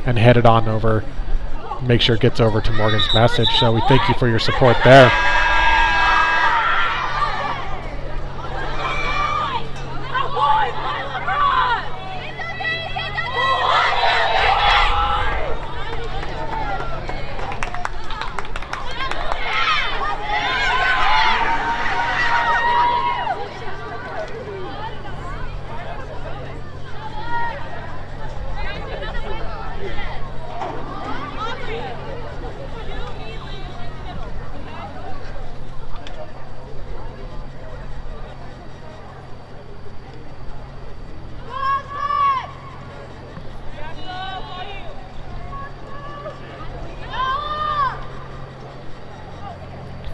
and head it on over. Make sure it gets over to Morgan's message. So we thank you for your support there.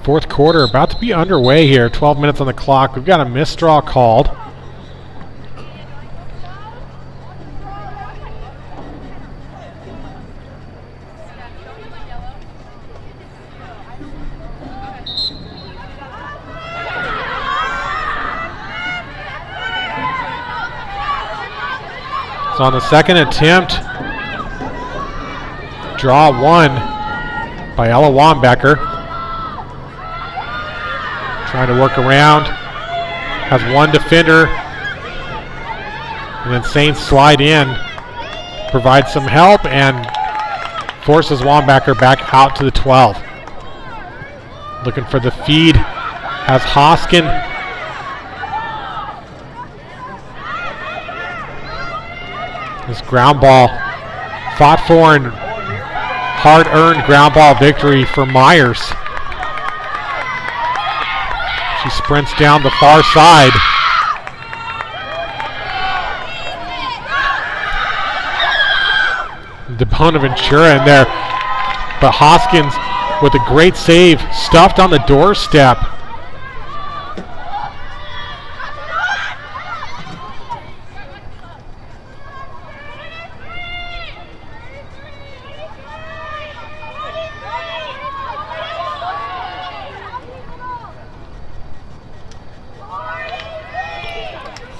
Fourth quarter about to be underway here. 12 minutes on the clock. We've got a missed draw called. So on the second attempt, draw one by Ella Wambecker. Trying to work around, has one defender, and then Saints slide in, provide some help, and forces Wambecker back out to the 12. Looking for the feed, has Hoskin. This ground ball fought for and hard-earned ground ball victory for Myers. She sprints down the far side. The Bonaventura in there. But Hoskins with a great save, stuffed on the doorstep.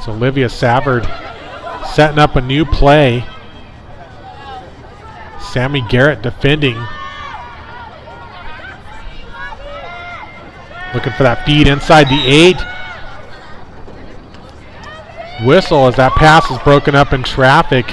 So Olivia Savard setting up a new play. Sammy Garrett defending. Looking for that feed inside the 8. Whistle as that pass is broken up in traffic.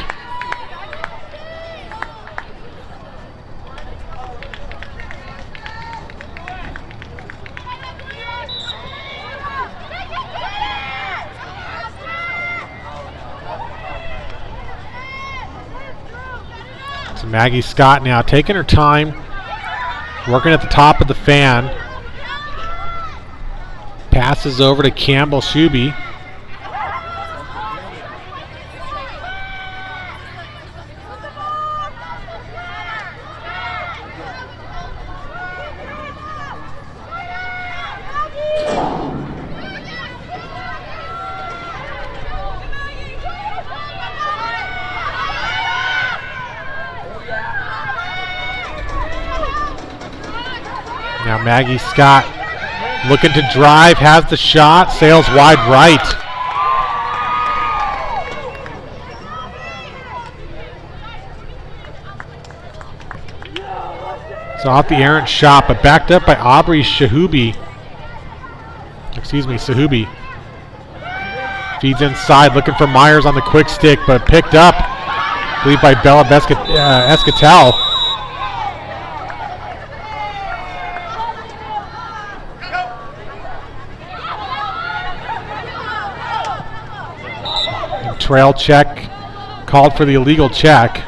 Maggie Scott now taking her time, working at the top of the fan. Passes over to Campbell Shuby. Now Maggie Scott looking to drive, has the shot, sails wide right. So off the errant shot, but backed up by Aubrey Sahubi. Feeds inside, looking for Myers on the quick stick, but picked up, I believe, by Bella Escatel. Trail check, called for the illegal check.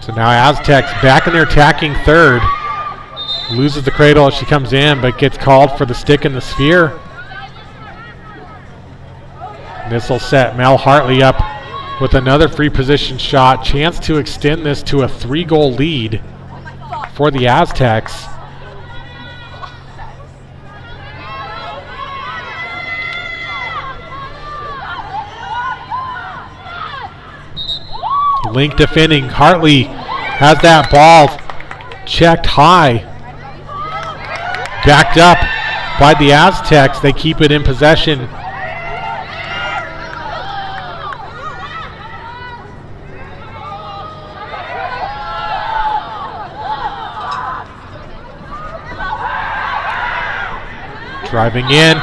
So now Aztecs back in their attacking third. Loses the cradle as she comes in, but gets called for the stick in the sphere. This will set Mel Hartley up with another free position shot. Chance to extend this to a 3-goal lead for the Aztecs. Link defending. Hartley has that ball checked high. Backed up by the Aztecs. They keep it in possession. Driving in.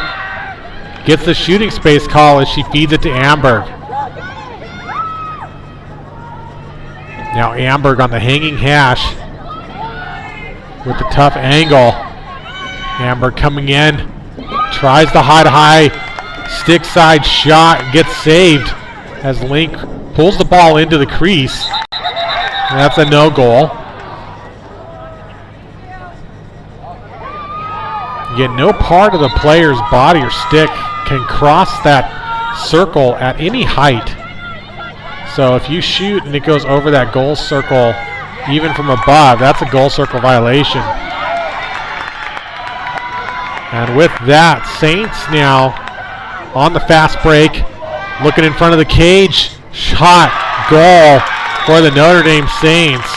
Gets the shooting space call as she feeds it to Amberg. Now Amberg on the hanging hash with the tough angle. Amberg coming in, tries the high stick side shot, gets saved as Link pulls the ball into the crease. And that's a no goal. Yet no part of the player's body or stick can cross that circle at any height. So if you shoot and it goes over that goal circle, even from above, that's a goal circle violation. And with that, Saints now on the fast break, looking in front of the cage. Shot, goal for the Notre Dame Saints.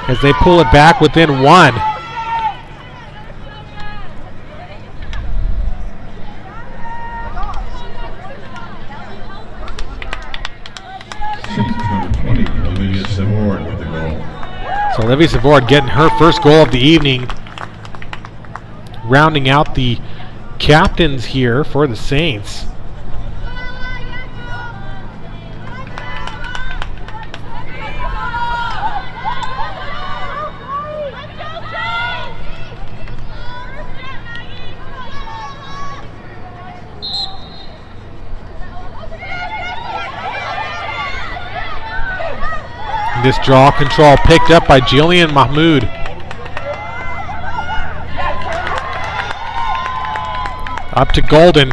As they pull it back within one. So Olivia Savard getting her first goal of the evening. Rounding out the captains here for the Saints. This draw control picked up by Jillian Mahmood. Up to Golden.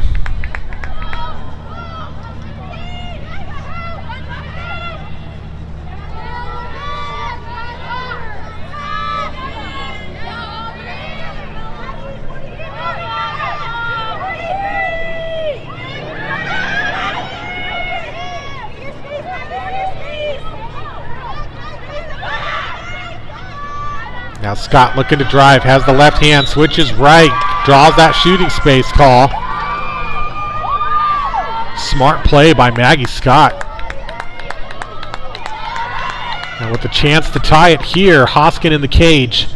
Now Scott looking to drive, has the left hand, switches right, draws that shooting space call. Smart play by Maggie Scott. And with the chance to tie it here, Hoskin in the cage.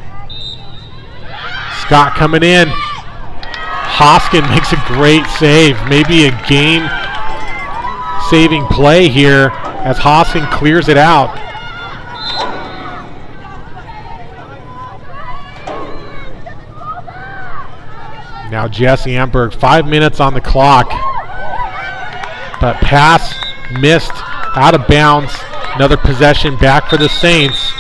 Scott coming in. Hoskin makes a great save, maybe a game-saving play here as Hoskin clears it out. Now Jesse Amberg, 5 minutes on the clock. But pass missed, out of bounds. Another possession back for the Saints.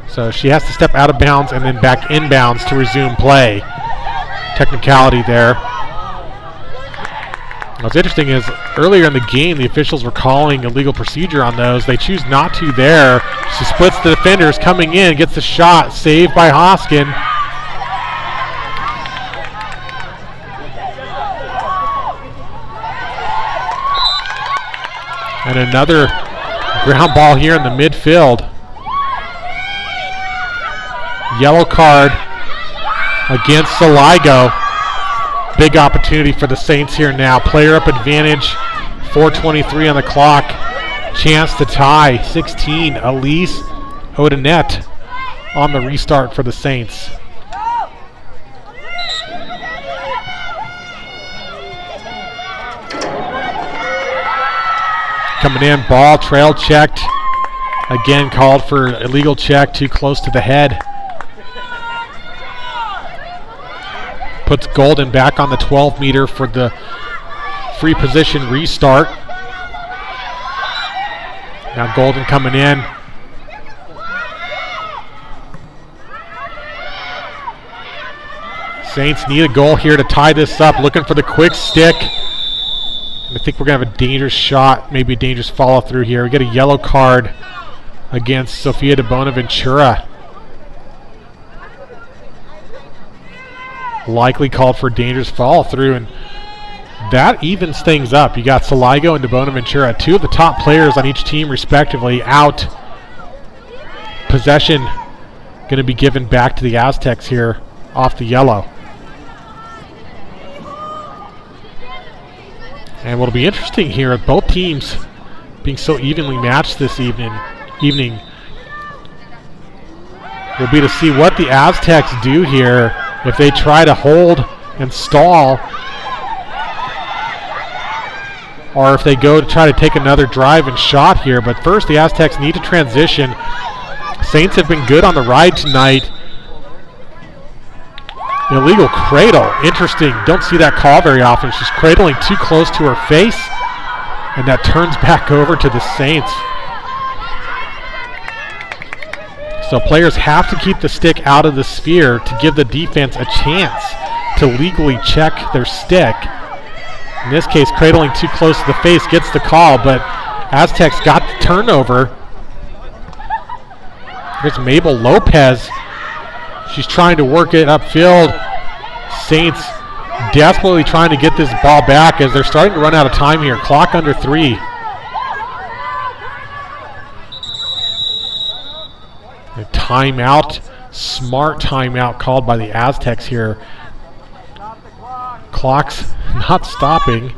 So she has to step out of bounds and then back inbounds to resume play. Technicality there. What's interesting is earlier in the game, the officials were calling illegal procedure on those. They choose not to there. She splits the defenders, coming in, gets the shot, saved by Hoskin. And another ground ball here in the midfield. Yellow card against Saligo. Big opportunity for the Saints here now. Player up advantage, 4:23 on the clock. Chance to tie, 16. Elise Odinette on the restart for the Saints. coming in, ball trail checked. Again, called for illegal check, too close to the head. Puts Golden back on the 12 meter for the free position restart. Now Golden coming in. Saints need a goal here to tie this up. Looking for the quick stick. I think we're going to have a dangerous shot, maybe a dangerous follow through here. We get a yellow card against Sofia de Bonaventura. Likely called for dangerous follow through, and that evens things up. You got Saligo and de Bonaventura, two of the top players on each team respectively, out. Possession going to be given back to the Aztecs here off the yellow. And what'll be interesting here, both teams being so evenly matched this evening will be to see what the Aztecs do here if they try to hold and stall, or if they go to try to take another drive and shot here. But first, the Aztecs need to transition. Saints have been good on the ride tonight. Illegal cradle, interesting. Don't see that call very often. She's cradling too close to her face, and that turns back over to the Saints. So players have to keep the stick out of the sphere to give the defense a chance to legally check their stick. In this case, cradling too close to the face gets the call, but Aztecs got the turnover. Here's Mabel Lopez. She's trying to work it upfield. Saints desperately trying to get this ball back as they're starting to run out of time here. Clock under 3. A timeout, smart timeout called by the Aztecs here. Clock's not stopping.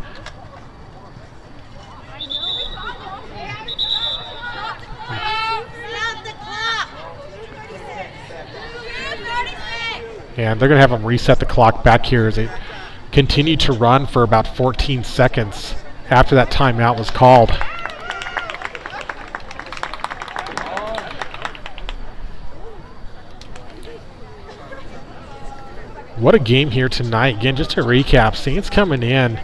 And they're going to have them reset the clock back here as they continue to run for about 14 seconds after that timeout was called. What a game here tonight. Again, just to recap, Saints coming in,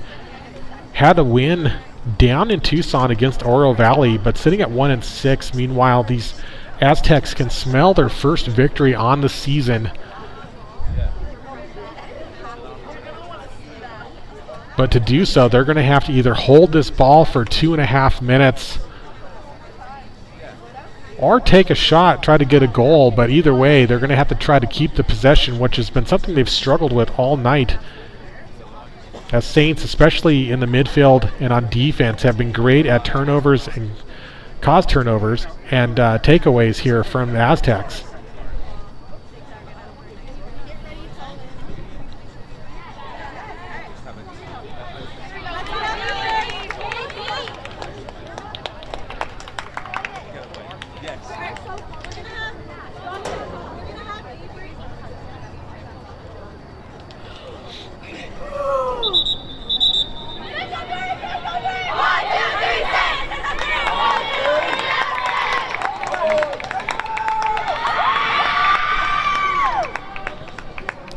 had a win down in Tucson against Oro Valley, but sitting at 1-6. Meanwhile, these Aztecs can smell their first victory on the season. But to do so, they're going to have to either hold this ball for 2.5 minutes or take a shot, try to get a goal. But either way, they're going to have to try to keep the possession, which has been something they've struggled with all night. As Saints, especially in the midfield and on defense, have been great at turnovers and cause turnovers and takeaways here from the Aztecs.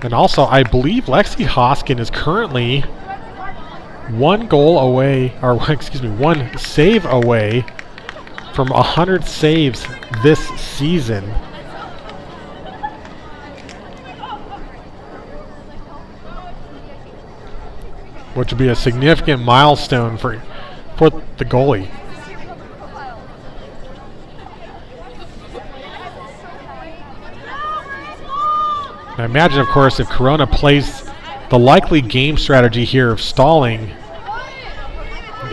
And also, I believe Lexi Hoskin is currently one save away from 100 saves this season. Which would be a significant milestone for the goalie. I imagine, of course, if Corona plays the likely game strategy here of stalling,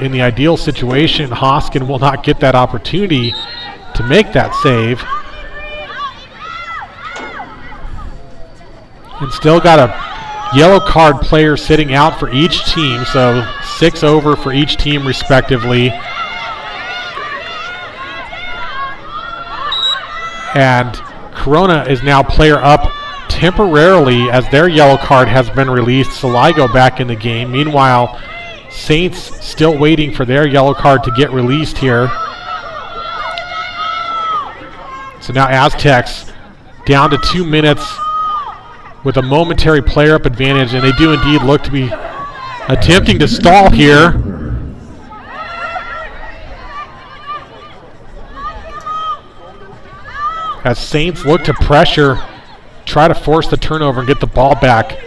in the ideal situation, Hoskin will not get that opportunity to make that save. And still got a yellow card player sitting out for each team, so 6 over for each team respectively. And Corona is now player up temporarily as their yellow card has been released. Saligo back in the game. Meanwhile, Saints still waiting for their yellow card to get released here. So now Aztecs down to 2 minutes with a momentary player-up advantage, and they do indeed look to be attempting to stall here. As Saints look to pressure, try to force the turnover and get the ball back.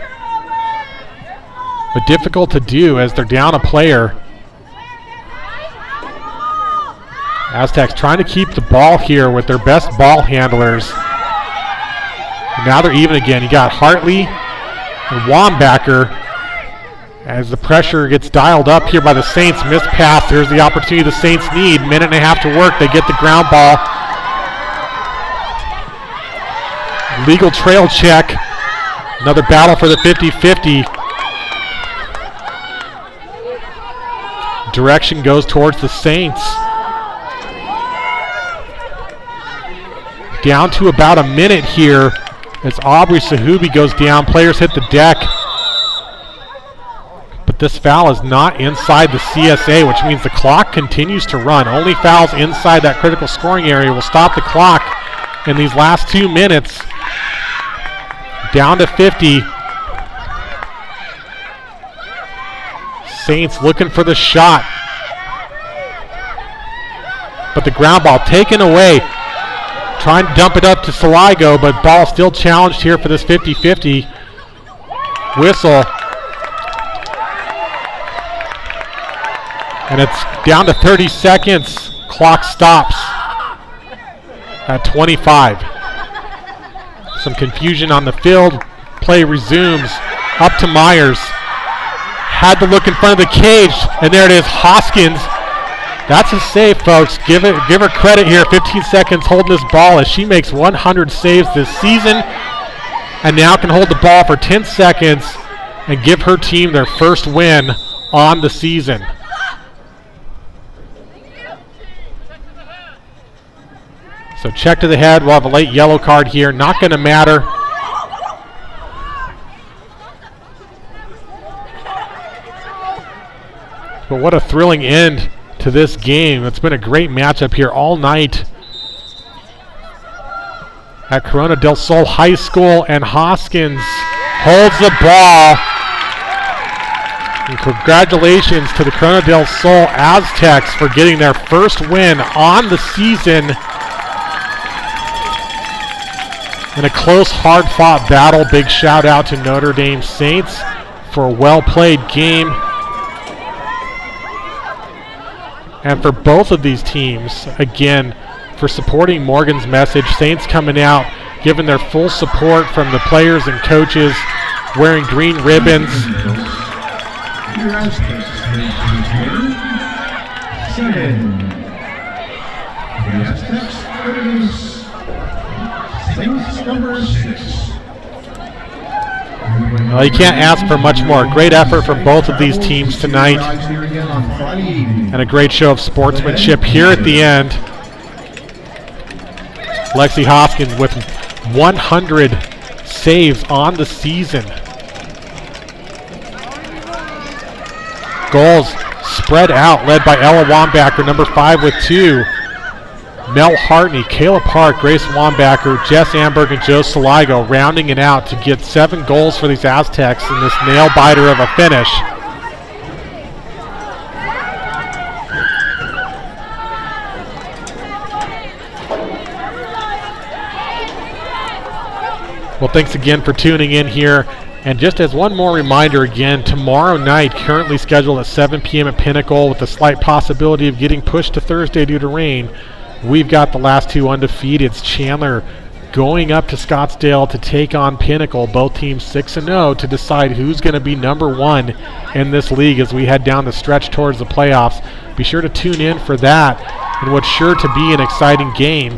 But difficult to do as they're down a player. Aztecs trying to keep the ball here with their best ball handlers. And now they're even again. You got Hartley and Wambacher as the pressure gets dialed up here by the Saints. Missed pass. There's the opportunity the Saints need. Minute and a half to work. They get the ground ball. Legal trail check. Another battle for the 50-50. Direction goes towards the Saints. Down to about a minute here as Aubrey Sahubi goes down. Players hit the deck. But this foul is not inside the CSA, which means the clock continues to run. Only fouls inside that critical scoring area will stop the clock in these last 2 minutes. Down to 50. Saints looking for the shot. But the ground ball taken away. Trying to dump it up to Saligo, but ball still challenged here for this 50-50. Whistle. And it's down to 30 seconds. Clock stops at 25. Some confusion on the field. Play resumes. Up to Myers. Had to look in front of the cage, and there it is, Hoskins. That's a save, folks. Give her credit here. 15 seconds holding this ball as she makes 100 saves this season, and now can hold the ball for 10 seconds and give her team their first win on the season. So check to the head. We'll have a late yellow card here. Not going to matter. But what a thrilling end to this game. It's been a great matchup here all night at Corona del Sol High School, and Hoskins holds the ball. And congratulations to the Corona del Sol Aztecs for getting their first win on the season in a close, hard-fought battle. Big shout out to Notre Dame Saints for a well-played game. And for both of these teams, again, for supporting Morgan's message. Saints coming out, giving their full support from the players and coaches, wearing green ribbons. Well, you can't ask for much more. Great effort from both of these teams tonight, and a great show of sportsmanship here at the end. Lexi Hoskins with 100 saves on the season. Goals spread out, led by Ella Wambacher, number 5 with 2. Mel Hartney, Kayla Park, Grace Wambacher, Jess Amberg, and Joe Saligo rounding it out to get 7 goals for these Aztecs in this nail-biter of a finish. Well, thanks again for tuning in here. And just as one more reminder again, tomorrow night, currently scheduled at 7 p.m. at Pinnacle, with a slight possibility of getting pushed to Thursday due to rain, we've got the last 2 undefeateds. Chandler going up to Scottsdale to take on Pinnacle, both teams 6-0, to decide who's going to be number 1 in this league as we head down the stretch towards the playoffs. Be sure to tune in for that, and what's sure to be an exciting game.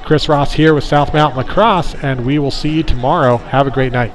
Chris Ross here with South Mountain Lacrosse, and we will see you tomorrow. Have a great night.